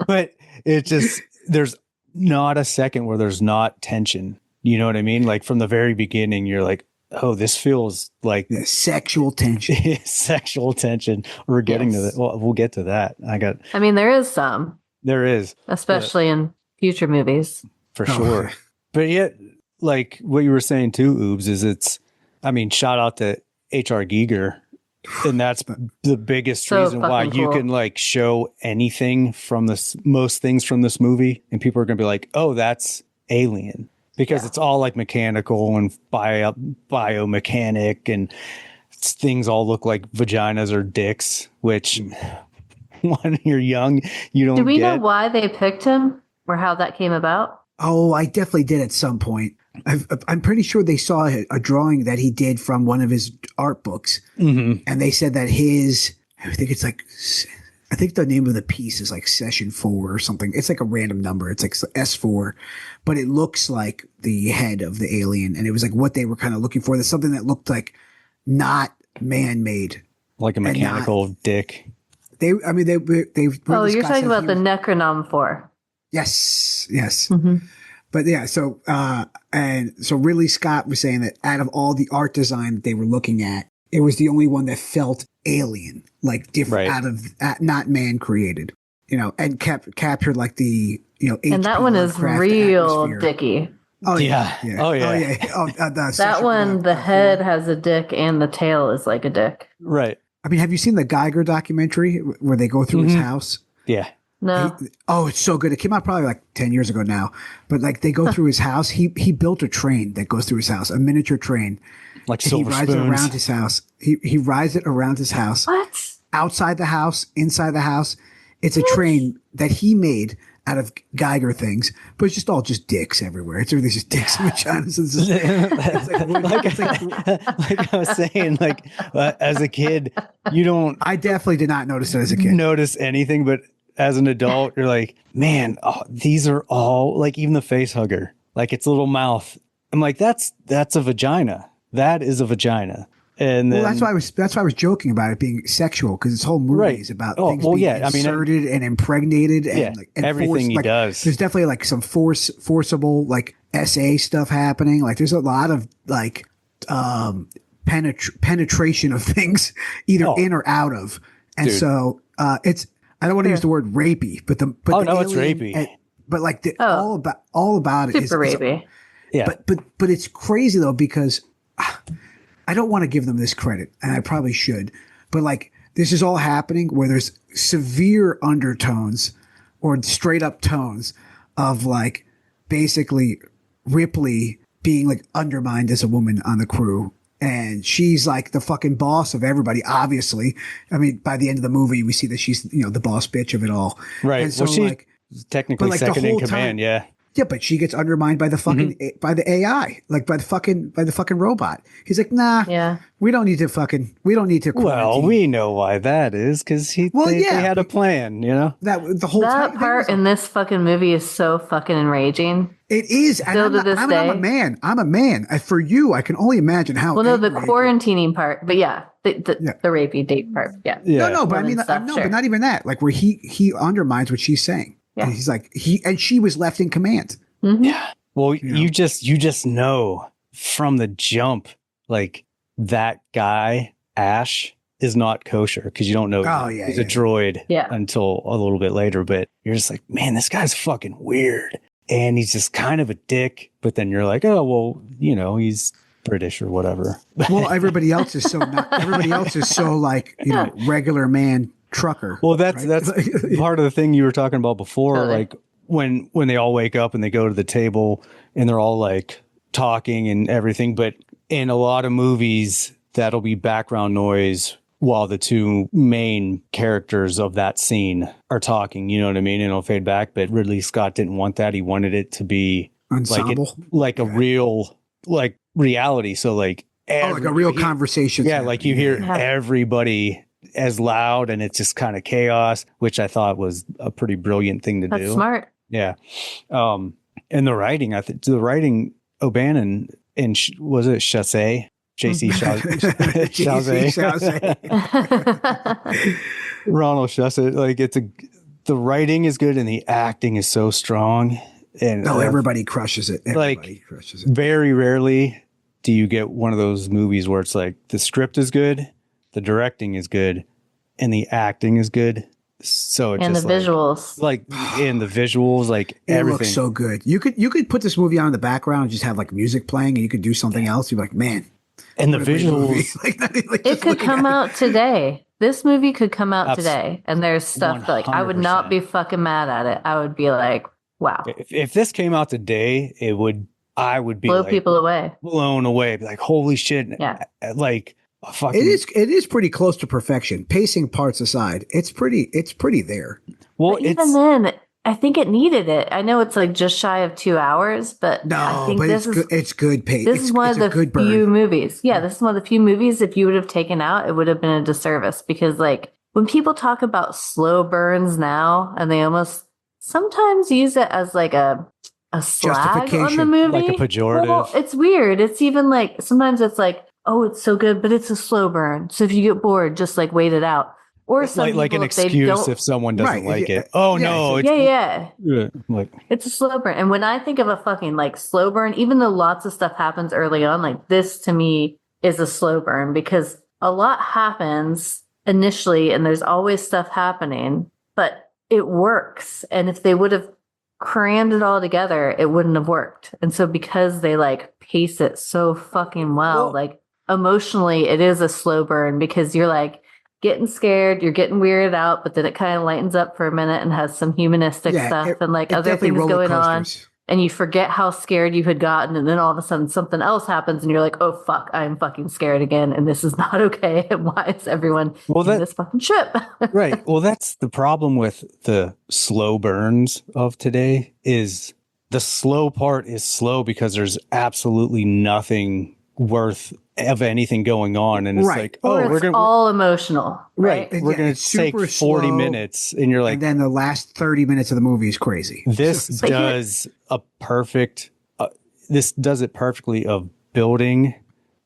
But it just, there's not a second where there's not tension. You know what I mean? Like from the very beginning, you're like, oh, this feels like sexual tension. Sexual tension. We're getting to that. Well, we'll get to that. There is some. There is. Especially in future movies. For sure. But yet, like what you were saying too, Oobs, is shout out to H.R. Giger And that's the biggest So reason why fucking you cool. can like show anything from most things from this movie, and people are going to be like, "Oh, that's Alien," because it's all like mechanical and biomechanic, and things all look like vaginas or dicks. Which, when you're young, you don't. Do we get. know why they picked him or how that came about? Oh, I definitely did at some point. I'm pretty sure they saw a drawing that he did from one of his art books, and they said that I think the name of the piece is like Session 4 or something. It's like a random number. It's like S4, but it looks like the head of the alien, and it was like what they were kind of looking for. There's something that looked like not man-made, Like a mechanical dick. They Oh, you're talking about the Necronom 4. Yes. Mm-hmm. But yeah, so Ridley Scott was saying that out of all the art design that they were looking at, it was the only one that felt alien, like different, not man created, and captured like the, And that one is real dicky. Oh yeah. Oh yeah. That one, the head has a dick and the tail is like a dick. Right. I mean, have you seen the Geiger documentary where they go through his house? Yeah. No. It's so good. It came out probably like 10 years ago now, but like they go through his house. He built a train that goes through his house, a miniature train. Like and silver he rides it spoons. around his house. He rides it around his house. What? Outside the house, inside the house. It's a train that he made out of Geiger things, but it's just dicks everywhere. It's really just dicks and vaginas. Like I was saying, like as a kid, you don't. I definitely did not notice it as a kid. Notice anything, but as an adult, you're like, man, these are all like even the face hugger, like its little mouth. I'm like, that's a vagina. That is a vagina. And then, that's why I was joking about it being sexual, because this whole movie is about things being inserted and impregnated and everything he does. There's definitely like some forcible like SA stuff happening. Like there's a lot of like penetration of things either in or out of, and so it's. I don't want to use the word rapey, but the it's rapey. But like all about it super is rapey. Yeah, but it's crazy though, because I don't want to give them this credit, and I probably should, but like this is all happening where there's severe undertones or straight up tones of like basically Ripley being like undermined as a woman on the crew. And she's like the fucking boss of everybody, obviously. I mean, by the end of the movie, we see that she's, the boss bitch of it all. Right. And so, well, she's technically second in command, yeah. Yeah, but she gets undermined by the fucking by the AI, like by the fucking robot. He's like, nah, we don't need to. Well, we know why that is, because they had a plan, That the whole that part in this fucking movie is so fucking enraging. It is. Still to this day. I'm a man. For you, I can only imagine how. Well, no, the quarantining part, but the rapey date part, No, but I mean, but not even that. Like where he undermines what she's saying. Yeah. And he's like and she was left in command. Mm-hmm. Yeah. Well, you just know from the jump, like that guy Ash is not kosher, because you don't know he's a droid until a little bit later. But you're just like, man, this guy's fucking weird, and he's just kind of a dick. But then you're like, oh well, he's British or whatever. Well, everybody else is so like regular man trucker. Well, that's part of the thing you were talking about before, like when they all wake up and they go to the table and they're all like talking and everything. But in a lot of movies, that'll be background noise while the two main characters of that scene are talking. You know what I mean? And it'll fade back. But Ridley Scott didn't want that. He wanted it to be ensemble, like a real like reality. So like like a real conversation. Yeah, like you hear everybody as loud, and it's just kind of chaos, which I thought was a pretty brilliant thing to do. That's smart. Yeah. And the writing, O'Bannon and was it Chassé? JC Chazé. Ronald Chassé. Like the writing is good and the acting is so strong. And everybody crushes it. Very rarely do you get one of those movies where it's like the script is good, the directing is good, and the acting is good. So it's and just the visuals, like it everything looks so good. You could put this movie on in the background and just have like music playing, and you could do something else. You're like, man, And the What a great movie. visuals. Like, It just could looking come at out today. This movie could come out Abs- today. And there's stuff that, like, I would not 100%. be fucking mad at it. I would be like, wow, If this came out today, I would be blow like people away. blown away. Be like, holy shit. Yeah. Like a fucking it is pretty close to perfection. Pacing parts aside, it's pretty there. well, But even then, I think it needed it. I know it's like just shy of 2 hours, but I No, think but this it's is good. It's good pace. this is one of the good few burn. movies. Yeah, this is one of the few movies. If you would have taken out, it would have been a disservice because, like, when people talk about slow burns now, and they almost sometimes use it as like a slag on the Justification, movie, like a pejorative. Well, it's weird. It's even like sometimes it's like, oh, it's so good, but it's a slow burn. So if you get bored, just like wait it out. Or some like an people, if they excuse don't- if someone doesn't Right, like yeah, it. Oh yeah, no, so- it's yeah. like It's a slow burn. And when I think of a fucking like slow burn, even though lots of stuff happens early on, like this to me is a slow burn because a lot happens initially and there's always stuff happening, but it works. And if they would have crammed it all together, it wouldn't have worked. And so because they like pace it so fucking well, like emotionally, it is a slow burn because you're like, getting scared, you're getting weirded out, but then it kind of lightens up for a minute and has some humanistic stuff and like it other definitely things roller going on. coasters. And you forget how scared you had gotten, and then all of a sudden something else happens, and you're like, "Oh fuck, I'm fucking scared again, and this is not okay. And why is everyone in this fucking ship?" right. Well, that's the problem with the slow burns of today. Is the slow part is slow because there's absolutely nothing worth of anything going on, and it's Right. like, Or oh, we're it's gonna all emotional, right? we're Yeah, gonna it's take super 40 slow, minutes, and you're like, and then the last 30 minutes of the movie is crazy. this But here- does a perfect. This does it perfectly of building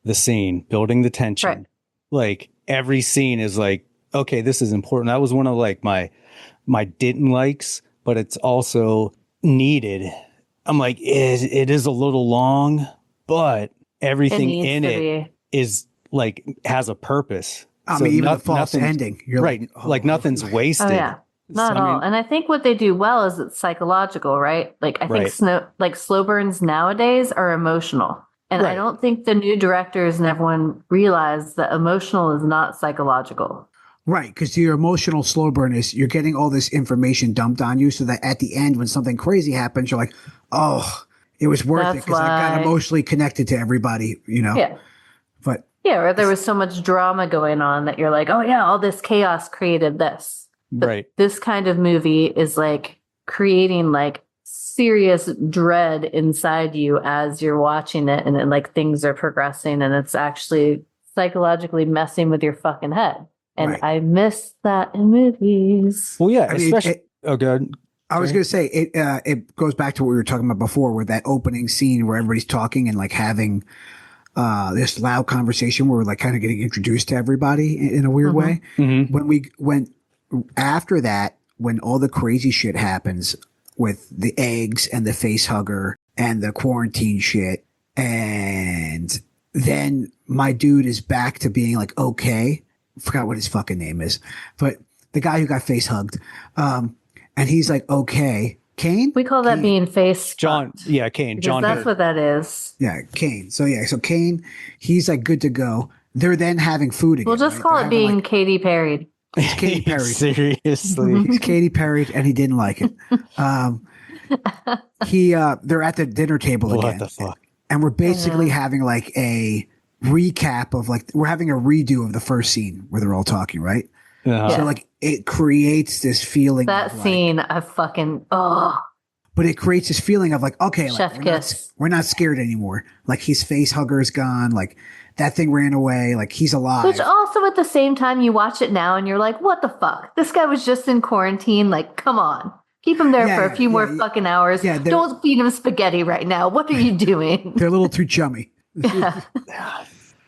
the scene, building the tension. Right. Like every scene is like, okay, this is important. That was one of like my didn't likes, but it's also needed. I'm like, it is a little long, but everything needs in to it be. is like has a purpose. I So mean, even the false nothing's- ending. You're right. like, oh. Like nothing's wasted. Oh yeah, not So, at I all. mean- And I think what they do well is it's psychological, right? Like I think Right. slow burns nowadays are emotional, and I Right. don't think the new directors and everyone realize that emotional is not psychological. Right, because your emotional slow burn is you're getting all this information dumped on you so that at the end when something crazy happens, you're like, oh, it was worth it That's because I got why- emotionally connected to everybody, you know? Yeah. But Yeah, or there was so much drama going on that you're like, oh yeah, all this chaos created this. But Right. this kind of movie is like creating like serious dread inside you as you're watching it, and then like things are progressing, and it's actually psychologically messing with your fucking head. And Right. I miss that in movies. Well, yeah, I mean, especially. Oh, good. I was Sorry. going to say it goes back to what we were talking about before, with that opening scene where everybody's talking and like having this loud conversation where we're like kind of getting introduced to everybody in a weird way. Mhm. When after that, when all the crazy shit happens with the eggs and the face hugger and the quarantine shit, and then my dude is back to being like, okay, I forgot what his fucking name is, but the guy who got face hugged, and he's like, okay, Kane? We call that Kane. being face John. fucked, Yeah, Kane. because John. that's Hurt. what that is. Yeah, Kane. So Kane, he's like good to go. They're then having food again. We'll just right? call They're it having, being like, Katy Perry. it's Katy Perry. Seriously. He's Katy Perry, and he didn't like it. They're at the dinner table What again, the fuck? and we're basically having like a recap of like we're having a redo of the first scene where they're all talking, right? Yeah. So like it creates this feeling. That of, like, scene, I fucking but it creates this feeling of like, okay, Chef like kiss. we're not scared anymore. Like his face hugger is gone. Like that thing ran away. Like he's alive. Which also at the same time you watch it now and you're like, what the fuck? This guy was just in quarantine. Like, come on. Keep him there Yeah, for a few more yeah, fucking hours. yeah, they're- Don't feed him spaghetti right now. What are you doing? They're a little too chummy.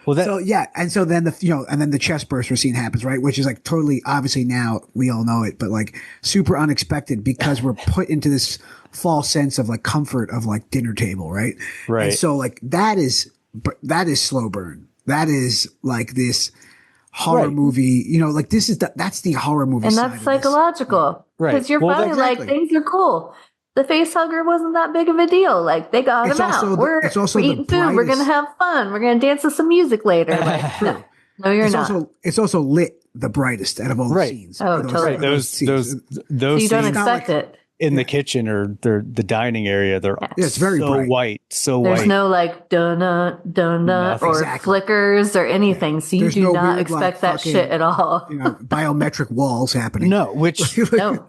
Well, that. So yeah, and so then the chest burster scene happens, right? Which is like totally obviously now we all know it, but like super unexpected because we're put into this false sense of like comfort of like dinner table, right? Right. And so like that is slow burn. That is like this horror Right. movie, like this is that's the horror movie And side that's of this. psychological. Right. Because you're Well, finally like, exactly. things are cool. the face hugger wasn't that big of a deal. Like they got him out. We're eating food. We're gonna have fun. We're gonna dance to some music later. Like no, you're not. It's also lit the brightest out of all the scenes. Oh, totally. Those So you don't expect it. In the kitchen or the dining area, they're it's very so bright. white, so There's white. no like donut or flickers or anything. So you do not expect that shit at all. Biometric walls happening. No, which No.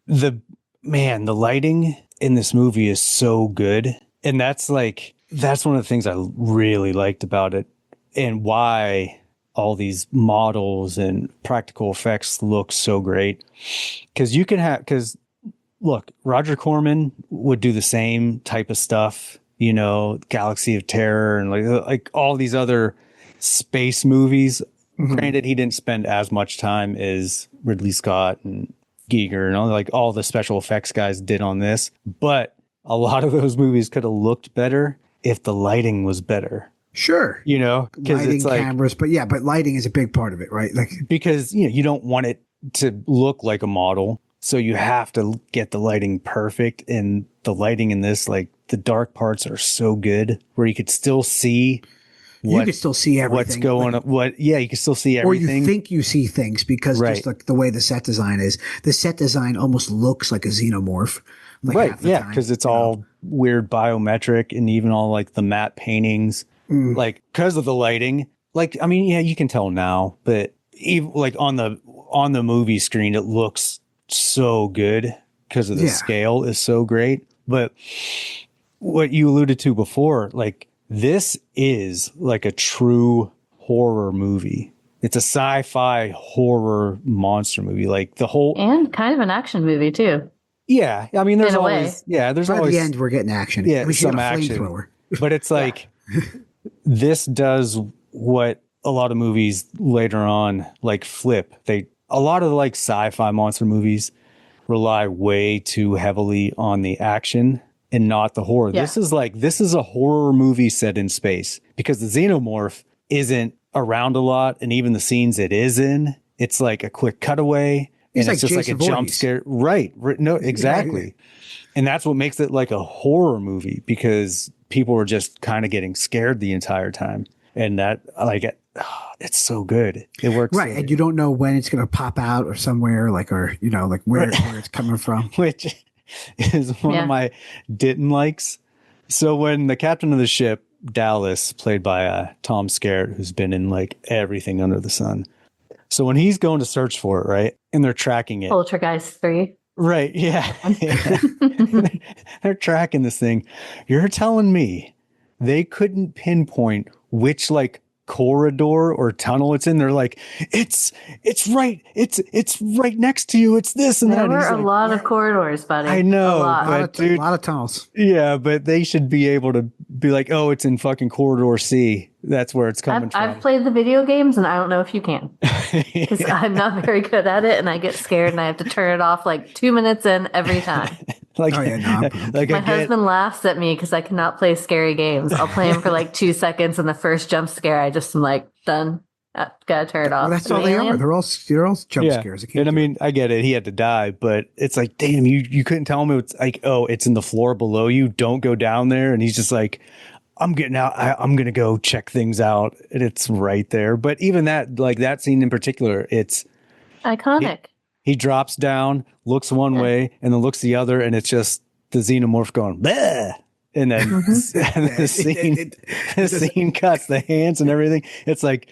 the lighting in this movie is so good, and that's one of the things I really liked about it, and why all these models and practical effects look so great. Because look, Roger Corman would do the same type of stuff, Galaxy of Terror and like all these other space movies. Mm-hmm. Granted, he didn't spend as much time as Ridley Scott and Giger and all the special effects guys did on this, but a lot of those movies could have looked better if the lighting was better. Sure. Because lighting, it's cameras, but lighting is a big part of it, right? Because, you don't want it to look like a model. So you have to get the lighting perfect, and the lighting in this, the dark parts are so good where you could still see. You can still see everything. What's going on? You can still see everything. Or you think you see things because just the way the set design is. The set design almost looks like a xenomorph. Right. Yeah. Because it's all weird biometric, and even all the matte paintings, because of the lighting. You can tell now, but even on the movie screen, it looks so good because of the scale is so great. But what you alluded to before, this is a true horror movie. It's a sci-fi horror monster movie. And kind of an action movie too. Yeah. There's always, there's by always the end we're getting action. Yeah, some action. But it's this does what a lot of movies later on flip. A lot of sci-fi monster movies rely way too heavily on the action and not the horror. Yeah. This is a horror movie set in space, because the xenomorph isn't around a lot, and even the scenes it is in, it's a quick cutaway. It's just Jason a jump scare. Right. No, exactly. And that's what makes it a horror movie, because people were just kind of getting scared the entire time. And that it's so good. It works. Right. So and you don't know when it's going to pop out or somewhere, where it's coming from. Which is one of my didn't likes. So when the captain of the ship, Dallas, played by Tom Skerritt, who's been in everything under the sun. So when he's going to search for it, right, and they're tracking it. Poltergeist 3. Right. Yeah. They're tracking this thing. You're telling me they couldn't pinpoint which corridor or tunnel it's in? They're it's right. It's right next to you. It's this and that. There were a lot of corridors, buddy. I know. A lot of tunnels. Yeah, but they should be able to be oh, it's in fucking corridor C. That's where it's coming from. I've played the video games, and I don't know if you can, because I'm not very good at it, and I get scared, and I have to turn it off 2 minutes in every time. My husband laughs at me because I cannot play scary games. I'll play them for 2 seconds, and the first jump scare, I just am done. Gotta turn it off. Well, that's all they are. They're all jump scares. And I get it. He had to die, but it's damn, you couldn't tell him it's it's in the floor below you. Don't go down there. And he's just I'm getting out. I'm going to go check things out. And it's right there. But even that, that scene in particular, it's iconic. He drops down, looks one way, and then looks the other. And it's just the xenomorph going, bleh. And then the scene cuts, the hands and everything. It's that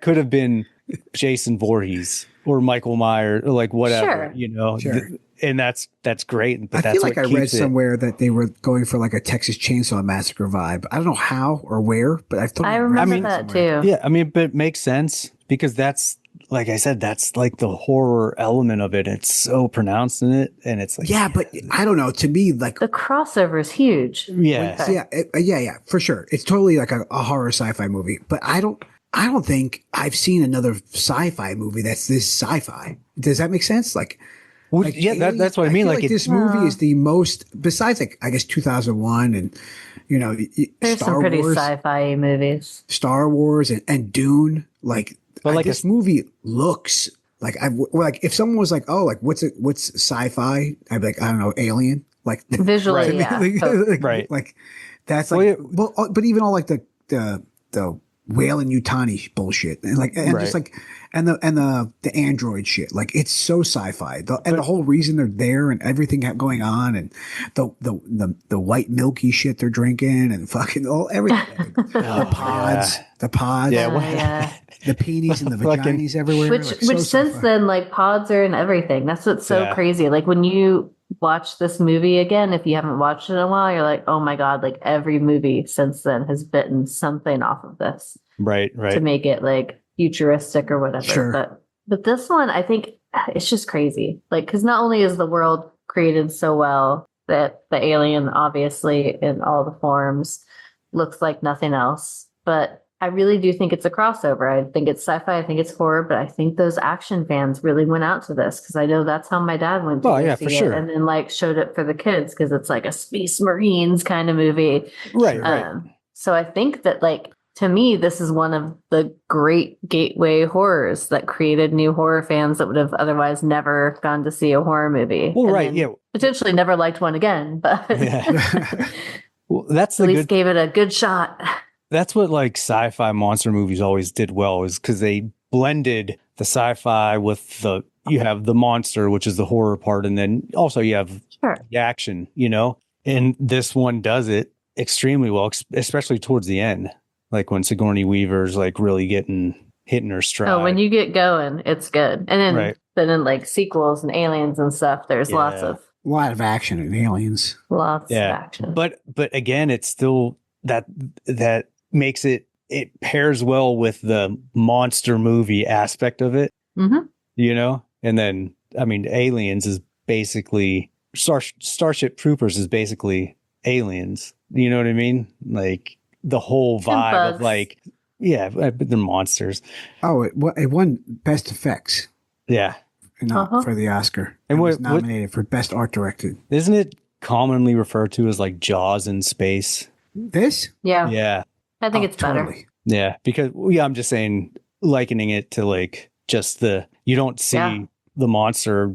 could have been Jason Voorhees or Michael Myers or whatever, Sure. And that's great. But I feel I read somewhere that they were going for a Texas Chainsaw Massacre vibe. I don't know how or where, but I remember that too. Yeah, but it makes sense, because that's, like I said, that's the horror element of it. It's so pronounced in it, and it's but I don't know. To me, the crossover is huge. Yeah, yeah, for sure. It's totally a horror sci-fi movie, but I don't think I've seen another sci-fi movie that's this sci-fi. Does that make sense? That's what I mean. This movie is the most, besides I guess 2001 and there's Star some pretty Wars, sci-fi movies. Star Wars and Dune. This movie looks Like if someone was like, oh, like what's sci-fi? I'd be like, I don't know, Alien. Like Visually, yeah. Like that's Well, like, yeah. well, but even all like the Whale and Utani bullshit, and like, and just like, and the android shit, like it's so sci-fi. The whole reason they're there and everything going on, and the white milky shit they're drinking, and fucking everything, the pods, Yeah. the peenies and the vaginas everywhere. Which since sci-fi. then, like pods are in everything. That's what's so crazy. Like when you watch this movie again, if you haven't watched it in a while, you're like, oh my God, like every movie since then has bitten something off of this. Right. To make it like futuristic or whatever. Sure. But this one, I think it's just crazy. Like, because not only is the world created so well that the alien, obviously, in all the forms, looks like nothing else, but I really do think it's a crossover. I think it's sci-fi, I think it's horror, but I think those action fans really went out to this because I know that's how my dad went to go see it, and then like showed it for the kids because it's like a Space Marines kind of movie. Right. So I think that like, to me, this is one of the great gateway horrors that created new horror fans that would have otherwise never gone to see a horror movie. Well, and potentially never liked one again, but well, that's at least gave it a good shot. That's what like sci-fi monster movies always did well, is because they blended the sci-fi with you have the monster, which is the horror part, and then also you have the action, and this one does it extremely well, especially towards the end. Like when Sigourney Weaver's like really hitting her stride. Oh, when you get going, it's good. And then in like sequels and Aliens and stuff, there's lots of action in Aliens. Lots of action. But again, it's still that makes it pairs well with the monster movie aspect of it. Mm-hmm. And then I mean, Aliens is basically Starship Troopers is basically Aliens. You know what I mean? Like the whole vibe of like, they're monsters. Oh, it won Best Effects. Yeah. For the Oscar. And was nominated for Best Art Directed. Isn't it commonly referred to as like Jaws in space? This? Yeah. Yeah. I think it's better. Totally. Yeah. Because, I'm just saying, likening it to like just you don't see the monster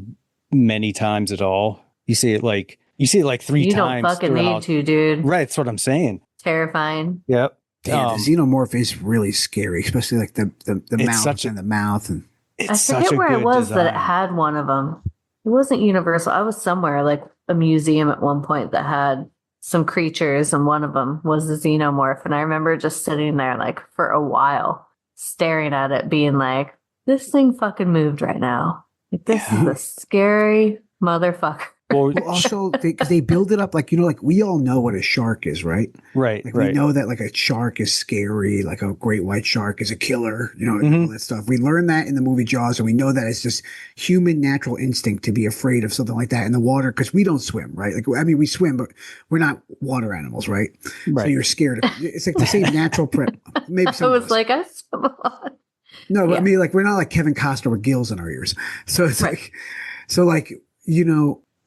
many times at all. You see it like 3 times. You don't fucking need to, dude. Right. That's what I'm saying. Terrifying. Yep. Damn, the xenomorph is really scary, especially like the mouth and the mouth. And I forget where it was that it had one of them. It wasn't Universal. I was somewhere like a museum at one point that had some creatures, and one of them was the xenomorph. And I remember just sitting there like for a while, staring at it, being like, "This thing fucking moved right now. Like this is a scary motherfucker." Well, also, they build it up like, like we all know what a shark is, right? Right. Like we know that like a shark is scary, like a great white shark is a killer, all that stuff. We learn that in the movie Jaws, and we know that it's just human natural instinct to be afraid of something like that in the water because we don't swim, right? Like, I mean, we swim, but we're not water animals, right? So you're scared of it. It's like the same natural prep. Maybe I was like, I swim a lot. No, but I mean, like, we're not like Kevin Costner with gills in our ears. So it's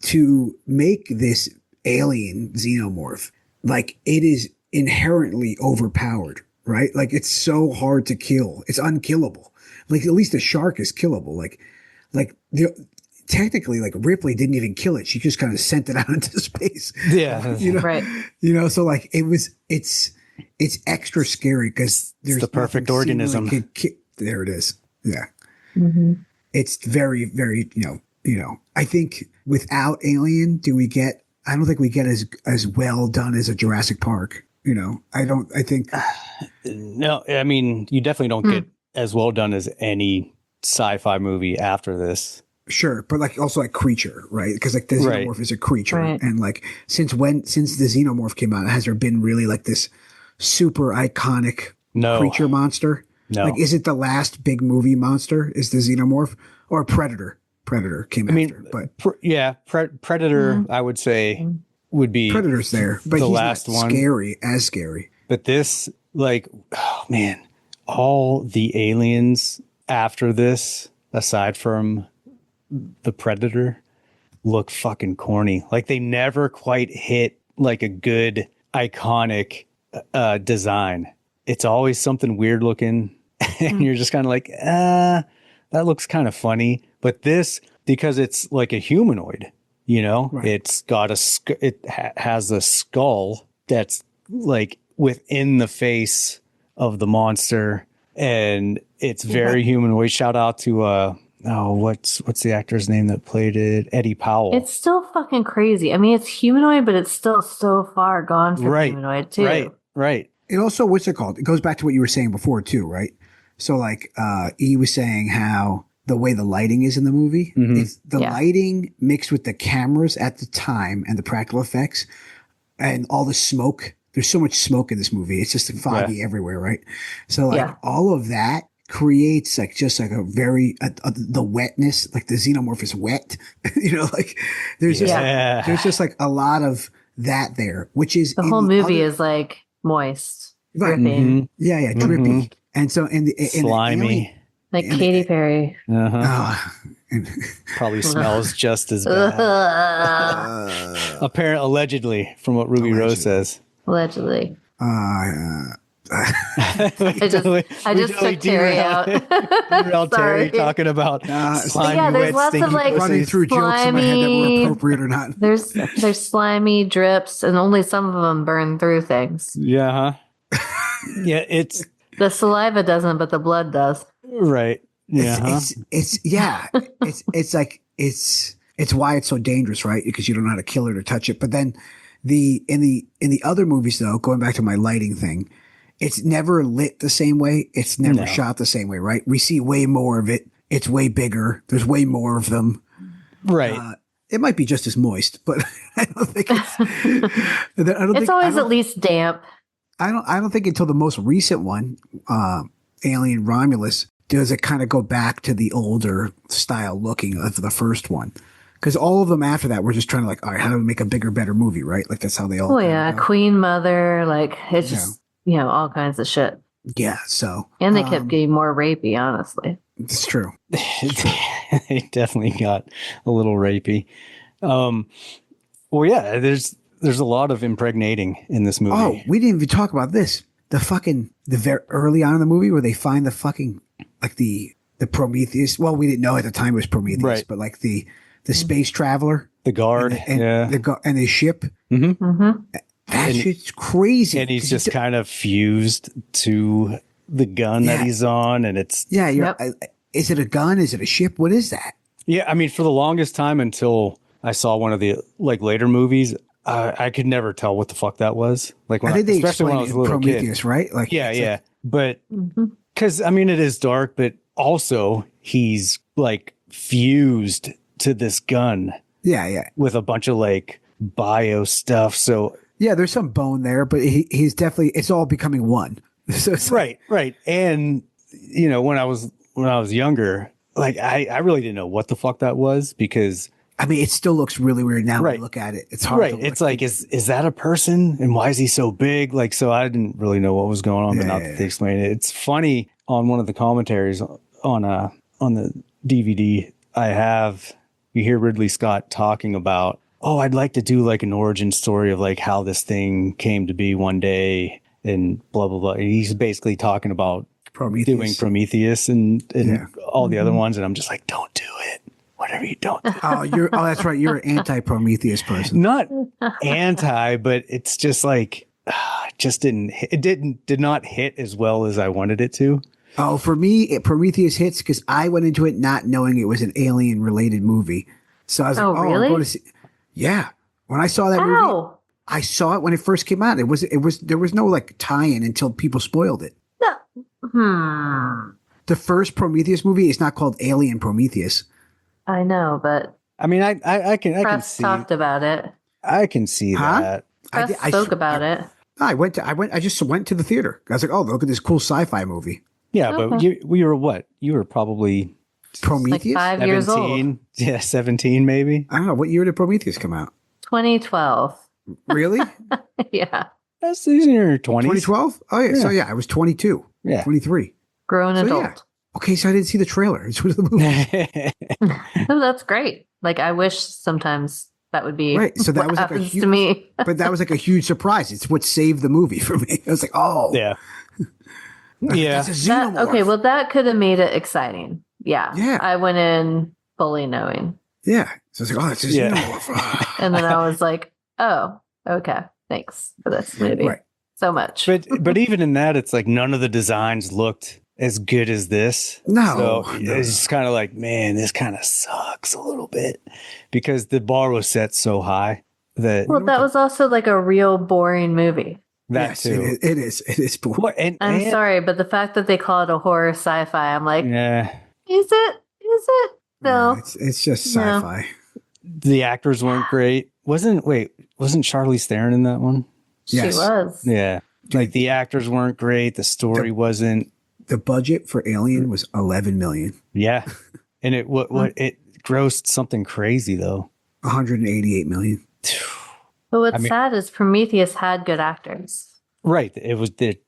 to make this alien xenomorph, like it is inherently overpowered, right? Like it's so hard to kill. It's unkillable. Like at least a shark is killable. Technically, like Ripley didn't even kill it. She just kind of sent it out into space. Yeah. Right. So like it's extra scary because there's the perfect organism. There it is. Yeah. Mm-hmm. It's very, very, I think without Alien, I don't think we get as well done as a Jurassic Park. No, I mean, you definitely don't get as well done as any sci-fi movie after this. Sure. But like also like creature, right? Because like the xenomorph is a creature. Right. And like since the xenomorph came out, has there been really like this super iconic creature monster? No. Like, is it the last big movie monster? Is the xenomorph or Predator? Predator came after, but Predator, I would say, would be Predator's there, but the he's last not one. Scary. But this, like, oh man, all the aliens after this, aside from the Predator, look fucking corny. Like they never quite hit like a good iconic design. It's always something weird looking, and you're just kind of like, that looks kind of funny. But this, because it's like a humanoid, you know, Right. it's got has a skull that's like within the face of the monster, and it's very humanoid. Shout out to what's the actor's name that played it? Eddie Powell. It's still fucking crazy. I mean, it's humanoid, but it's still so far gone from Right. humanoid too. Right. It also, what's it called? It goes back to what you were saying before too, right? So like E was saying how the way the lighting is in the movie, it's the lighting mixed with the cameras at the time and the practical effects and all the smoke. There's so much smoke in this movie. It's just foggy everywhere, right? So like all of that creates like just like a very the wetness, like the xenomorph is wet. You know, like there's just like a lot of that there, which is the whole movie is like moist, dripping. Drippy. And so in the slimy, like Katy Perry. Probably smells just as bad. Allegedly, from what Ruby Rose says. Allegedly. I I just took Terry out. Terry talking about slimy, there's wet, lots of stinky like running through jokes in my head that were appropriate or not. There's slimy drips, and only some of them burn through things. Yeah, it's the saliva doesn't, but the blood does. Right. Yeah. It's like it's why it's so dangerous, right? Because you don't know how to kill it or touch it. But then in the other movies, though, going back to my lighting thing, it's never lit the same way. It's never shot the same way, right? We see way more of it. It's way bigger. There's way more of them. Right. It might be just as moist, but I don't think it's always at least damp. I don't think until the most recent one, Alien Romulus, does it kind of go back to the older style looking of the first one. Because all of them after that were just trying to like, all right, how do we make a bigger, better movie, right? Like that's how they all. Oh yeah, Queen Mother, like it's just all kinds of shit. Yeah, so and they kept getting more rapey, honestly. It's true. They definitely got a little rapey. Well, yeah, there's a lot of impregnating in this movie. Oh, we didn't even talk about this. The very early on in the movie where they find the fucking like the Prometheus. Well, we didn't know at the time it was Prometheus, right. But like the space traveler, the guard, and his ship. Mm-hmm. Mm-hmm. That shit's crazy. And he's just kind of fused to the gun that he's on, and it's is it a gun? Is it a ship? What is that? Yeah, I mean, for the longest time until I saw one of the like later movies, I could never tell what the fuck that was. Like, especially when I was a little Prometheus, kid, right? Like, yeah. But because I mean, it is dark, but also he's like fused to this gun. Yeah. With a bunch of like bio stuff. So yeah, there's some bone there, but he's definitely, it's all becoming one. So right. And you know, when I was younger, like I really didn't know what the fuck that was because I mean, it still looks really weird now when you look at it. It's hard. Right. It's like, is that a person? And why is he so big? Like, so I didn't really know what was going on, but now that they explain it. It's funny on one of the commentaries on the DVD I have, you hear Ridley Scott talking about, I'd like to do like an origin story of like how this thing came to be one day and blah, blah, blah. He's basically talking about doing Prometheus and all the other ones. And I'm just like, don't do it. Whatever you don't do. That's right. You're an anti-Prometheus person. Not anti, but it's just like, did not hit as well as I wanted it to. Oh, for me, Prometheus hits because I went into it not knowing it was an alien related movie. So I was like, really? I'm going to see. Yeah. When I saw that movie, I saw it when it first came out. There was no like tie-in until people spoiled it. No. The first Prometheus movie is not called Alien Prometheus. I know, but I mean, I can see. Talked about it. I can see that. Press spoke about it. I just went to the theater. I was like, look at this cool sci-fi movie. Yeah, but we were what? You were probably Prometheus? Like 5 years old. Yeah, 17 maybe. I don't know. What year did Prometheus come out? 2012. Really? Yeah. That's in your 20s. 2012? Oh, yeah. So, I was 22. Yeah. 23. Grown adult. Yeah. Okay, so I didn't see the trailer. It's the movie. Oh, that's great. Like, I wish sometimes that would be right. So that what was like happens to me. But that was like a huge surprise. It's what saved the movie for me. I was like, yeah. Yeah. That's a xenomorph. Okay, well, that could have made it exciting. Yeah. Yeah. I went in fully knowing. Yeah. So it's like, oh, it's his Yeah. xenomorph. And then I was like, oh, okay. Thanks for this movie. Right. So much. But even in that, it's like none of the designs looked as good as this. No, So no, it's just kind of like, man, this kind of sucks a little bit because the bar was set so high that Well, that was also like a real boring movie. that yes, too. it is. It is. Well, I'm sorry, but the fact that they call it a horror sci-fi, I'm like, Yeah, is it? Is it? No. It's just No. sci-fi. the actors weren't great. Wasn't Charlize Theron in that one? Yes. She was. Yeah, like the actors weren't great. The story wasn't. The budget for Alien was 11 million. Yeah, and it it grossed something crazy though. 188 million. But what's I mean- sad is Prometheus had good actors. Right, it was they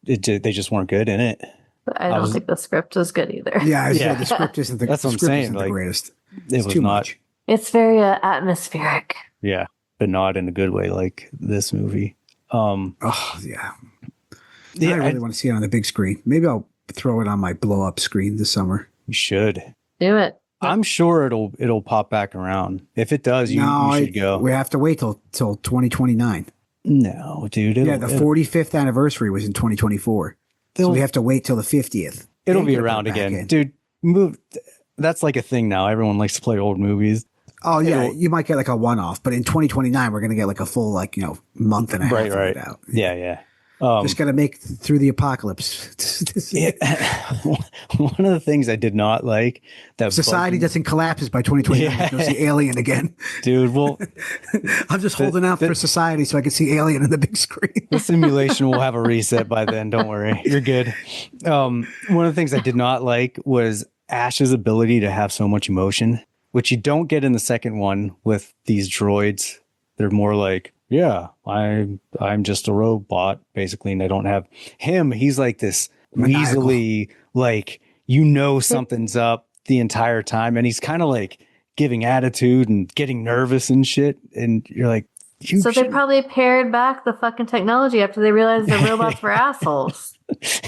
just weren't good in it. But I don't think the script was good either. Yeah, I Yeah. said the script isn't the, That's the what I'm script saying, isn't like, the greatest. It It's was too not. much. It's very atmospheric. Yeah, but not in a good way like this movie. Oh yeah. Yeah, I really want to see it on the big screen. Maybe I'll throw it on my blow up screen this summer. you should. Do it. I'm sure it'll pop back around. If it does, you should go. We have to wait till 2029. No, dude. Yeah, the 45th anniversary was in 2024. So we have to wait till the 50th. It'll Then be put it around back again, in. dude. That's like a thing now. Everyone likes to play old movies. Oh yeah, It'll- you might get like a one-off, but in 2029 we're gonna get like a full month and a half of Right. it out. Yeah. Just gotta make through the apocalypse. to see it. One of the things I did not like that Society bugged me- doesn't collapse by 2029. Yeah. Go see Alien again. dude. Well, I'm just holding out for society so I can see Alien on the big screen. the simulation will have a reset by then. Don't worry, you're good. One of the things I did not like was Ash's ability to have so much emotion, which you don't get in the second one with these droids. They're more like, yeah, I'm just a robot basically, and I don't have him. He's like this Maniacal. weaselly, like something's up the entire time, and he's kind of like giving attitude and getting nervous and shit, and you're like, So they probably pared back the fucking technology after they realized the robots were assholes.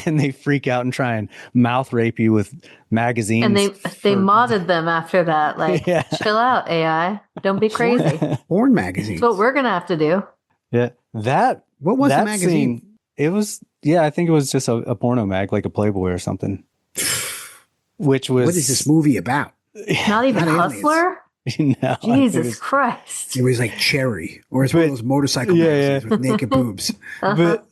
and they freak out and try and mouth rape you with magazines. And they modded them after that. Like, Yeah. chill out, AI. Don't be crazy. Porn magazine. That's what we're going to have to do. Yeah, What was the that magazine? scene, it was, I think it was just a porno mag, like a Playboy or something. Which was What is this movie about? Not even Not aliens. Hustler? No, I think Jesus Christ. It was like Cherry, or it's one of those motorcycle Yeah, magazines with naked boobs. Uh-huh. But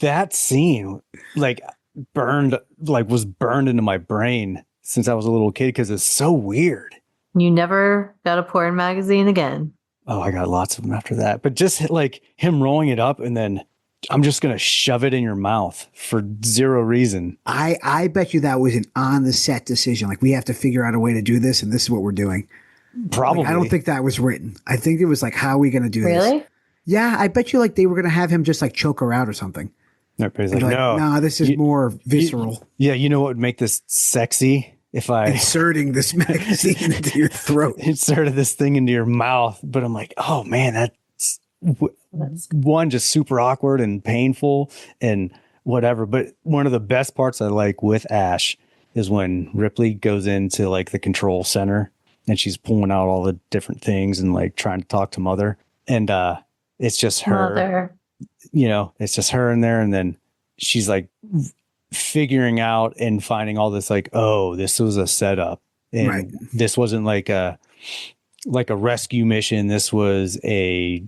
that scene, was burned into my brain since I was a little kid because it's so weird. You never got a porn magazine again. Oh, I got lots of them after that. But just like him rolling it up and then I'm just going to shove it in your mouth for zero reason. I bet you that was an on the set decision. Like, we have to figure out a way to do this, and this is what we're doing. Probably. Like, I don't think that was written. I think it was like, how are we going to do this? Really? Yeah, I bet you like they were going to have him just like choke her out or something. Everybody's Like, like, no. nah, this is more visceral. Yeah, you know what would make this sexy? If I Inserting this magazine into your throat. inserted this thing into your mouth. But I'm like, oh man, that's one, just super awkward and painful and whatever. But one of the best parts I like with Ash is when Ripley goes into like the control center and she's pulling out all the different things and like trying to talk to Mother. And it's just her, Mother. It's just her in there. And then she's like figuring out and finding all this like, oh, this was a setup. And Right. this wasn't like a rescue mission. This was a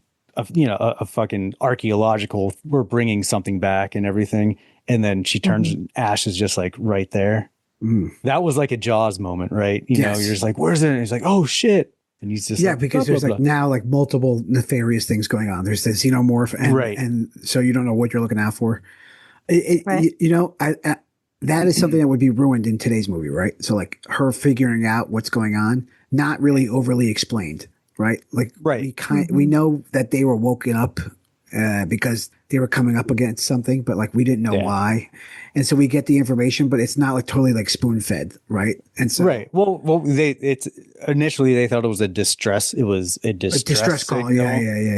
fucking archaeological, we're bringing something back and everything. And then she turns, Ash is just like right there. Mm. That was like a Jaws moment, right? You know, Yes. you're just like, where's it? And he's like, oh shit. And he's just Yeah, like, because blah, there's blah, like blah. now like multiple nefarious things going on. There's the xenomorph, and, Right. and so you don't know what you're looking out for. Right. I that is something that would be ruined in today's movie, right? So like her figuring out what's going on, not really overly explained, right? Like Right. we know that they were woken up because they were coming up against something, but like we didn't know Yeah. why, and so we get the information, but it's not like totally like spoon fed, right? And so Right. Well, it's initially they thought it was a distress. It was a a distress, distress call, signal.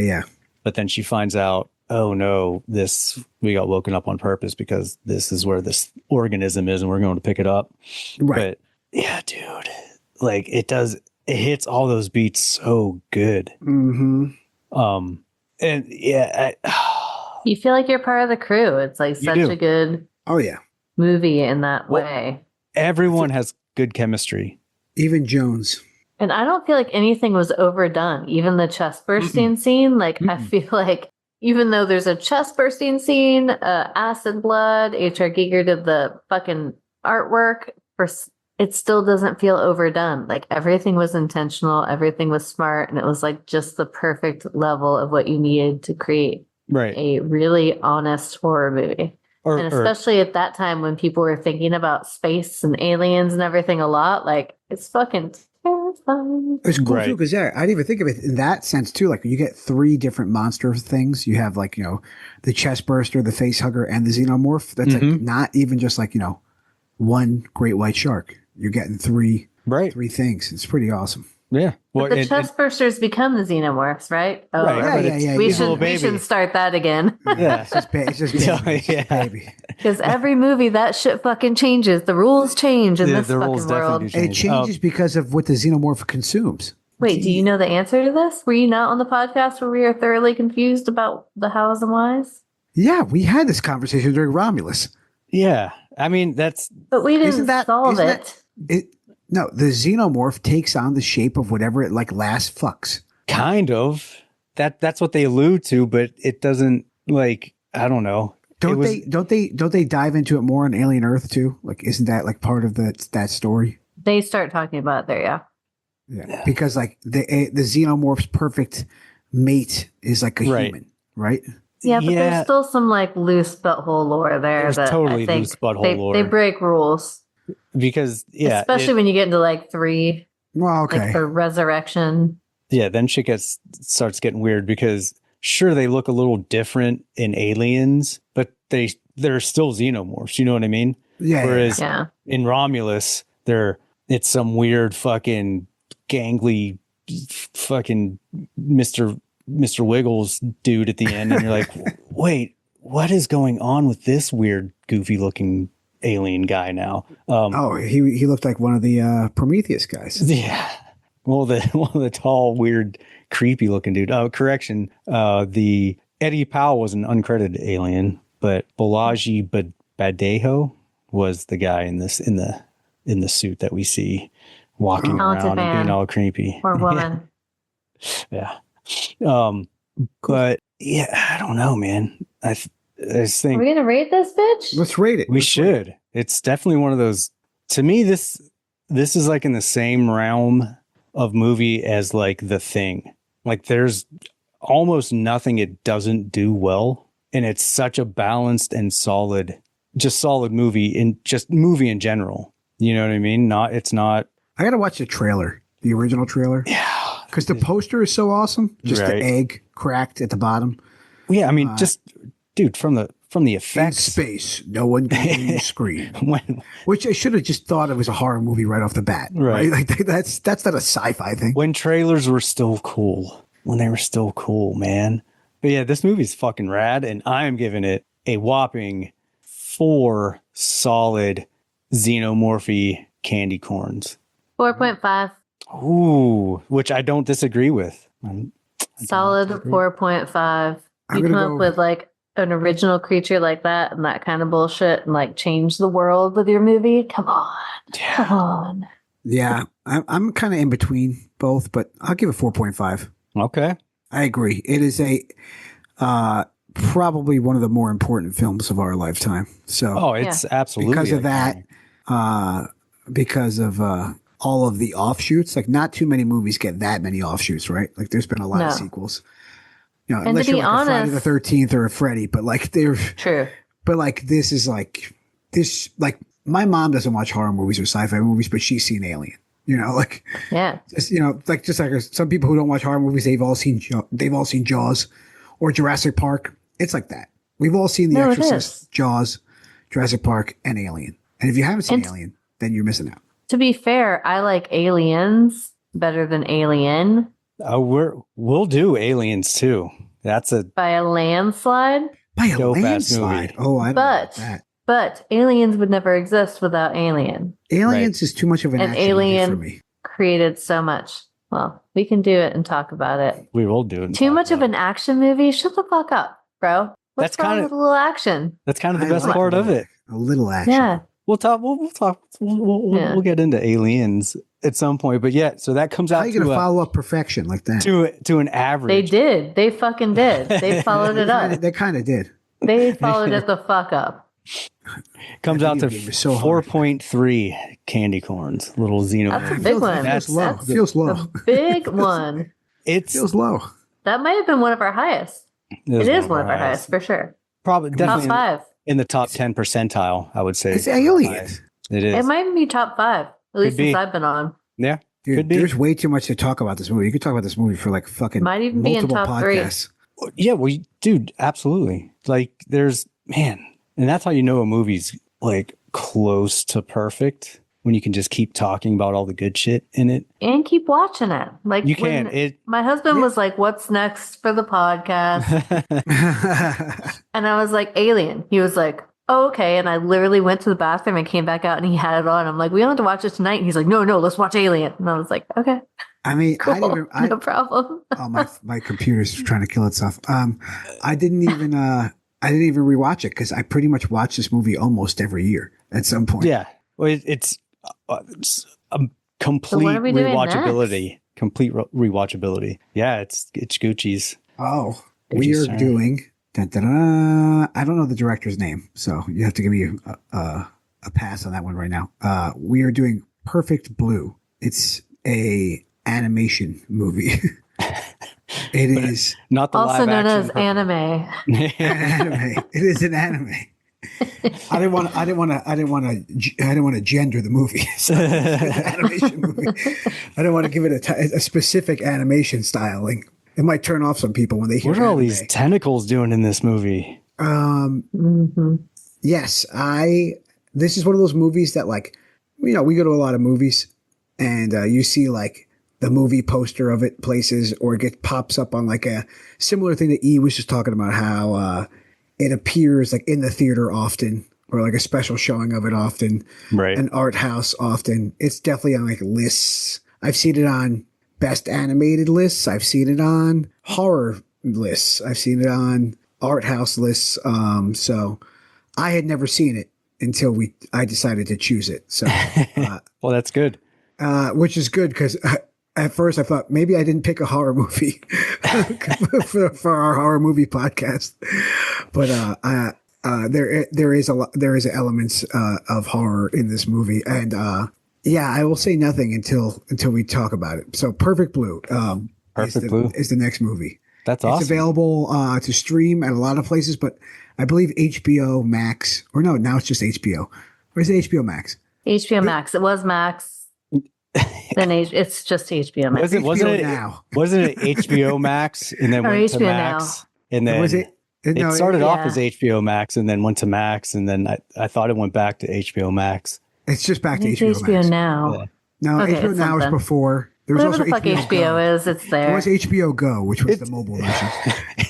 yeah. But then she finds out, oh no, we got woken up on purpose because this is where this organism is and we're going to pick it up. Right. Yeah, dude. Like it hits all those beats so good. Mm-hmm. And yeah, You feel like you're part of the crew. It's like You such do. a good Oh yeah. movie in that Well, way. everyone has good chemistry. Even Jones. And I don't feel like anything was overdone. Even the chest bursting scene, like I feel like even though there's a chest bursting scene, acid blood, H.R. Giger did the fucking artwork it still doesn't feel overdone. Like everything was intentional, everything was smart, and it was like just the perfect level of what you needed to create Right. a really honest horror movie. And especially at that time when people were thinking about space and aliens and everything a lot, like it's fucking terrifying. It's cool Right. too because I didn't even think of it in that sense too. Like you get 3 different monster things. You have like the chest burster, the face hugger, and the xenomorph. That's like not even just like one great white shark. You're getting 3 things. It's pretty awesome. Yeah. But the chest bursters become the xenomorphs, right? Oh, Right. Yeah. We He's a should start that again. Yeah, it's just baby. Yeah. Baby. Because every movie, that shit fucking changes. The rules change in this the rules fucking world. definitely do And it changes because of what the xenomorph consumes. Wait, do you know the answer to this? Were you not on the podcast where we are thoroughly confused about the hows and whys? Yeah, we had this conversation during Romulus. Yeah. I mean, But we didn't solve it. No, the xenomorph takes on the shape of whatever it like last fucks. kind of that's what they allude to, but it doesn't, like, I don't know. Don't they dive into it more on Alien Earth too? Like, isn't that like part of that story? They start talking about it there, yeah. Yeah, because like the xenomorph's perfect mate is like a human, right? Yeah, but there's still some like loose butthole lore there. There's that totally I think loose butthole lore. They break rules. Because especially when you get into like 3. Well, okay. Like for resurrection. Yeah, then shit starts getting weird because sure they look a little different in Aliens, but they're still xenomorphs. You know what I mean? Yeah. Whereas in Romulus, it's some weird fucking gangly fucking Mr. Wiggles dude at the end, and you're like, wait, what is going on with this weird, goofy looking alien guy now? He looked like one of the Prometheus guys. Yeah. Well, one of the tall, weird, creepy looking dude. Oh, correction. The Eddie Powell was an uncredited alien, but Balaji Badejo was the guy in the suit that we see walking around and being all creepy. Or woman. Yeah. But yeah, I don't know, man. I just think, are we gonna rate this bitch? Let's rate it. We should. It's definitely one of those. To me, this is like in the same realm of movie as like The Thing. Like there's almost nothing it doesn't do well, and it's such a balanced and solid movie in general. You know what I mean? It's not. I gotta watch the trailer, the original trailer. Yeah. Because the poster is so awesome. Just the egg cracked at the bottom. Yeah, I mean, just dude, from the effects. In space, no one can scream. Which I should have just thought it was a horror movie right off the bat. Right? Like that's not a sci-fi thing. When trailers were still cool. When they were still cool, man. But yeah, this movie's fucking rad, and I am giving it a whopping 4 solid xenomorphy candy corns. 4.5. Ooh, which I don't disagree with. Solid 4.5. You come up with like an original creature like that and that kind of bullshit and like change the world with your movie. Come on. Yeah. Come on. Yeah, I'm kind of in between both, but I'll give it 4.5. Okay. I agree. It is probably one of the more important films of our lifetime. So it's absolutely because of that, because of all of the offshoots. Like not too many movies get that many offshoots, right? Like there's been a lot of sequels. And unless to be you're like honest, a Friday the 13th or a Freddy, but like they're true. But like this is like this. Like my mom doesn't watch horror movies or sci-fi movies, but she's seen Alien. Like just, just like some people who don't watch horror movies, they've all seen Jaws or Jurassic Park. It's like that. We've all seen The Exorcist, Jaws, Jurassic Park, and Alien. And if you haven't seen Alien, then you're missing out. To be fair, I like Aliens better than Alien. We'll do Aliens too. That's by a landslide. By a landslide. movie. Oh, I don't know that. But Aliens would never exist without Alien. Aliens is too much of an And action movie Alien for me. created so much. Well, we can do it and talk about it. We will do it. Too much of an action movie? Shut the fuck up, bro. What's That's wrong kinda- with a little action? That's kind of the I best like part of it. A little action. Yeah. We'll talk. We'll get into Aliens at some point. But yeah, so that comes How out are you going to to follow up perfection like that? to an average. They did. They fucking did. They followed it up. They kind of did. They followed it the fuck up. Comes out to video game is so hard. 4.3 candy corns. Little Xeno. That's a movie. big one. Feels low. That's Feels low. a big one. It's Feels low. That might have been one of our highest. It is one of our highest for sure. Probably Top definitely 5. in the top 10 percentile. I would say It's Aliens. It is. It might be top 5. At least be. since I've been on. Yeah. Dude, Could be. there's way too much to talk about this movie. You could talk about this movie for like fucking Might even be in multiple top 3. podcasts. Yeah, well, dude, absolutely. Like, there's, man, and that's how you know a movie's like close to perfect when you can just keep talking about all the good shit in it. And keep watching it. Like You can. when my husband was like, "What's next for the podcast?" And I was like, "Alien." He was like, "Oh, okay." And I literally went to the bathroom and came back out and he had it on. I'm like, "We don't have to watch it tonight." And he's like, "No, let's watch Alien." And I was like, "Okay, I mean, cool. No problem." Oh, my computer's trying to kill itself. I didn't even rewatch it because I pretty much watch this movie almost every year at some point. Yeah. Well, it's a complete what are we doing rewatchability. Complete rewatchability. Yeah, it's Gucci's. Oh, Gucci we are Stern. doing. I don't know the director's name, so you have to give me a pass on that one right now. We are doing Perfect Blue. It's a animation movie. It is Not the Also live known action as anime. an anime. It is an anime. I didn't want to gender the movie. So it's an animation movie. I didn't want to give it a specific animation styling. It might turn off some people when they hear. What are all anime. these tentacles doing in this movie? Yes, this is one of those movies that, like, we go to a lot of movies and you see like the movie poster of it places, or it pops up on like a similar thing that E was just talking about, how it appears like in the theater often, or like a special showing of it often, Right. an art house often. It's definitely on like lists. I've seen it on best animated lists. I've seen it on horror lists. I've seen it on art house lists. So I had never seen it until I decided to choose it. So, Well, that's good. which is good because at first I thought maybe I didn't pick a horror movie for our horror movie podcast, but there is elements of horror in this movie, and yeah, I will say nothing until we talk about it. So, Perfect Blue, Blue is the next movie. That's awesome. It's available to stream at a lot of places, but I believe HBO Max, or no, now it's just HBO. Or is it HBO Max? HBO Max. It was Max. Then it's just HBO Max. Wasn't it now. Wasn't it HBO Max and then Or went to HBO Max? And then Was it? it started off yeah. as HBO Max and then went to Max, and then I thought it went back to HBO Max. It's just back to It's HBO, HBO Max. now. Yeah. No, Okay, HBO it's Now is something. before. There was Whatever also the fuck HBO Go. is, it's There there. was HBO Go, which was It's- the mobile version.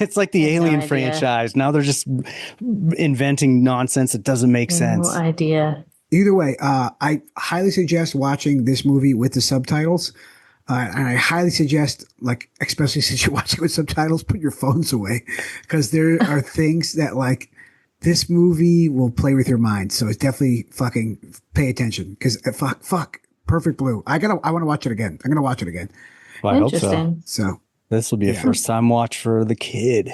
It's like the I have no Alien idea. franchise. Now they're just inventing nonsense that doesn't make sense. No idea. Either way, I highly suggest watching this movie with the subtitles. And I highly suggest, like, especially since you're watching with subtitles, put your phones away, because there are things that, like, this movie will play with your mind. So it's definitely fucking pay attention, because fuck, Perfect Blue. I want to watch it again. I'm gonna watch it again. Well, I hope so. Interesting. So This will be a first time watch for the kid.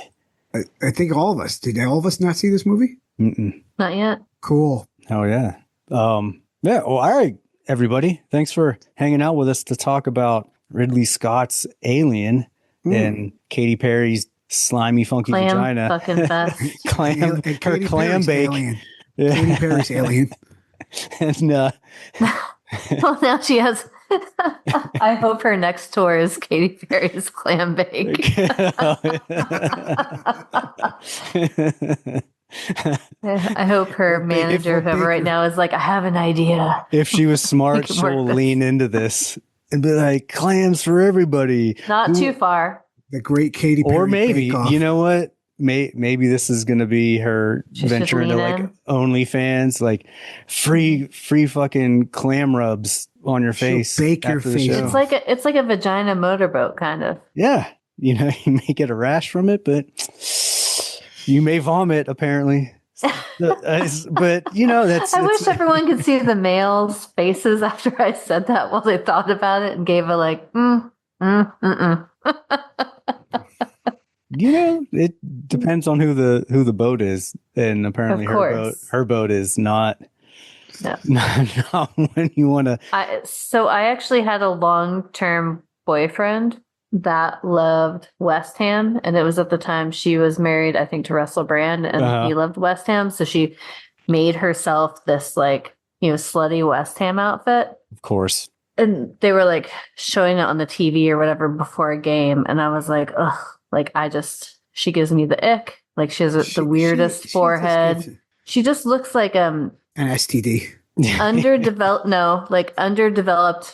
I think all of us did. All of us not see this movie? Mm-mm. Not yet. Cool. Oh yeah. Yeah. Well, all right, everybody. Thanks for hanging out with us to talk about Ridley Scott's Alien and Katy Perry's slimy, funky Clam vagina. fucking fest. Clam, And her Katy clam Perry's bake. Alien. Yeah. Katy Perry's Alien. And Well, now she has. I hope her next tour is Katy Perry's clam bake. I hope her manager, whoever right now, is like, I have an idea. if she was smart, Make it work. she'll lean into this and be like, clams for everybody. Not too far. The great Katy Perry. Or maybe, Bake Off. you know what? maybe this is going to be her She venture should into lean like in. OnlyFans, like free fucking clam rubs on your She'll face. bake your after the face show. off. It's like a vagina motorboat kind of. Yeah. You know, you may get a rash from it, but you may vomit apparently. But you know, I wish everyone could see the males' faces after I said that while they thought about it and gave a like, you know, it depends on who the boat is, and apparently Of her boat is not No. not when you want to. So I actually had a long-term boyfriend that loved West Ham, and it was at the time she was married, I think, to Russell Brand, and he loved West Ham, so she made herself this like, you know, slutty West Ham outfit. Of course. And they were like showing it on the TV or whatever before a game, and I was like, ugh, like she gives me the ick. Like she has the weirdest forehead. She just looks like an STD. underdeveloped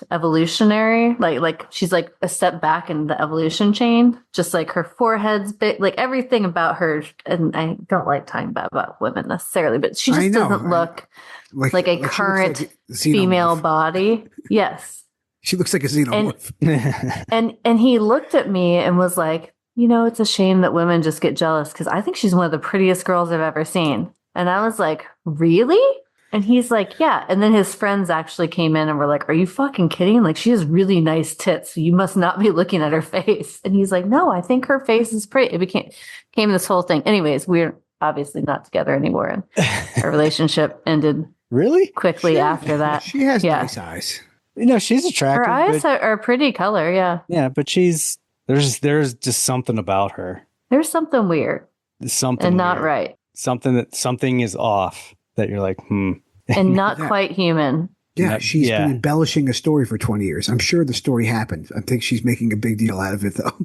evolutionary. Like she's like a step back in the evolution chain. Just like her forehead's big, like everything about her. And I don't like talking about women necessarily, but she just doesn't look like a current female body. Yes. She looks like a xenomorph. And he looked at me and was like, you know, it's a shame that women just get jealous because I think she's one of the prettiest girls I've ever seen. And I was like, really? And he's like, yeah. And then his friends actually came in and were like, are you fucking kidding? Like, she has really nice tits. So you must not be looking at her face. And he's like, no, I think her face is pretty. It became this whole thing. Anyways, we're obviously not together anymore. And our relationship ended really quickly after that. She has nice eyes. You know, she's attractive. Her eyes are pretty color. Yeah. Yeah. But there's just something about her. There's something weird. Something and not weird. right. Something is off that you're like, and not quite human. Yeah, she's been embellishing a story for 20 years. I'm sure the story happened. I think she's making a big deal out of it, though.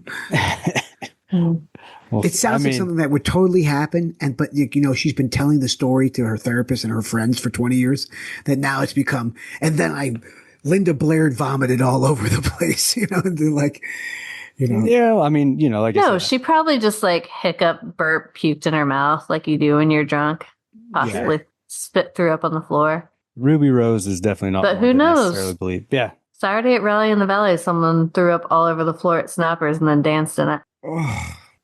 Well, it sounds like something that would totally happen, but you know, she's been telling the story to her therapist and her friends for 20 years. That now it's become, and then Linda Blair vomited all over the place. You know, and they're like, you know, yeah. I mean, you know, like no, she probably just like hiccup, burp, puked in her mouth like you do when you're drunk. Possibly spit threw up on the floor. Ruby Rose is definitely not. But who knows? Necessarily believe. Yeah. Saturday at Rally in the Valley, someone threw up all over the floor at Snappers and then danced in it.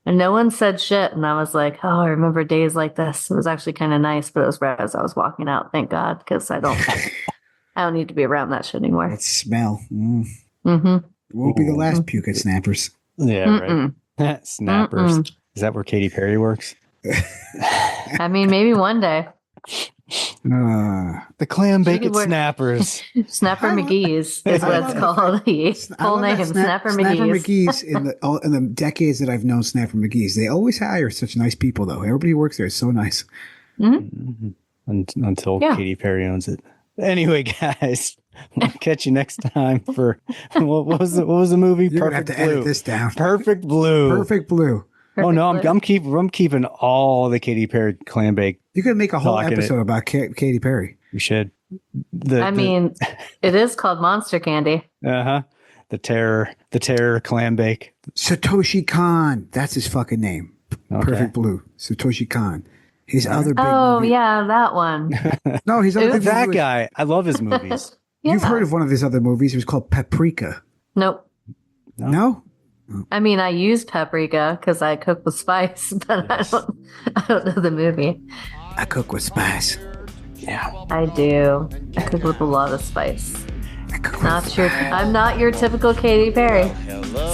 And no one said shit. And I was like, oh, I remember days like this. It was actually kind of nice, but it was right as I was walking out. Thank God, because I don't need to be around that shit anymore. That smell. Mm-hmm. Won't be the last puke at Snappers. Yeah, right. Snappers. Is that where Katy Perry works? I mean, maybe one day. The clam bacon Snappers. Snapper McGee's is what it's called. Full name, Snapper McGee's. Snapper McGee's, in the decades that I've known Snapper McGee's, they always hire such nice people, though. Everybody who works there is so nice. Mm-hmm. Until Katy Perry owns it. Anyway, guys, we'll catch you next time for what was the movie? You're Perfect gonna have to Blue. edit this down. Perfect Blue. Perfect Blue. Oh no, I'm keeping all the Katy Perry clam bake. You could make a whole episode about Katy Perry. We should. Mean, it is called Monster Candy. The terror clam bake. Satoshi Kon. That's his fucking name. Okay. Perfect Blue. Satoshi Kon. His other big movie. Yeah, that one. No, he's that guy. I love his movies. Yeah. You've heard of one of his other movies. It was called Paprika. Nope. No? I mean, I use paprika because I cook with spice, but I don't know the movie. I cook with spice. Yeah, I do. I cook with a lot of spice. I'm not your typical Katy Perry.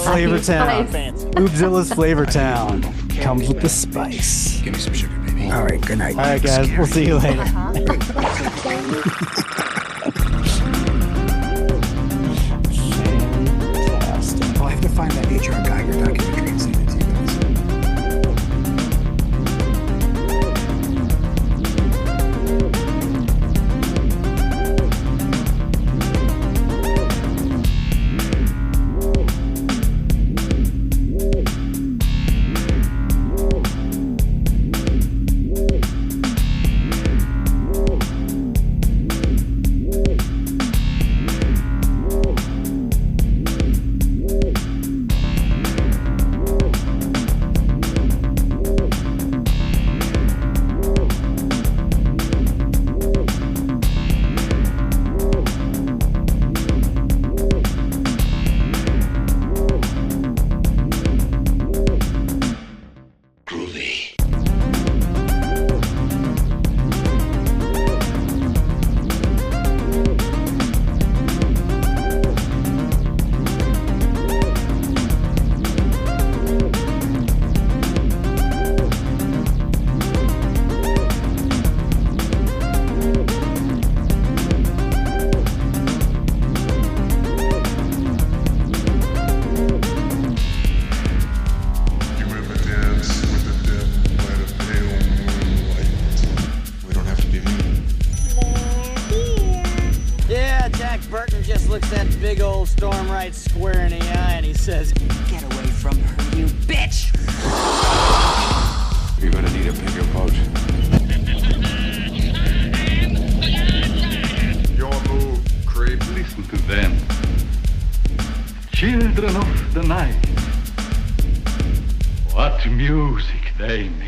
Flavor Town. Foodzilla's Flavor Town comes with the spice. Give me some sugar, baby. All right, good night. All right, guys. We'll see you later. I have to find that H.R. Geiger documentary and send it to you guys. looks that big old storm right square in the eye and he says, "Get away from her, you bitch!" You're gonna need a bigger boat. Your move, creep. Listen to them. Children of the night. What music they make.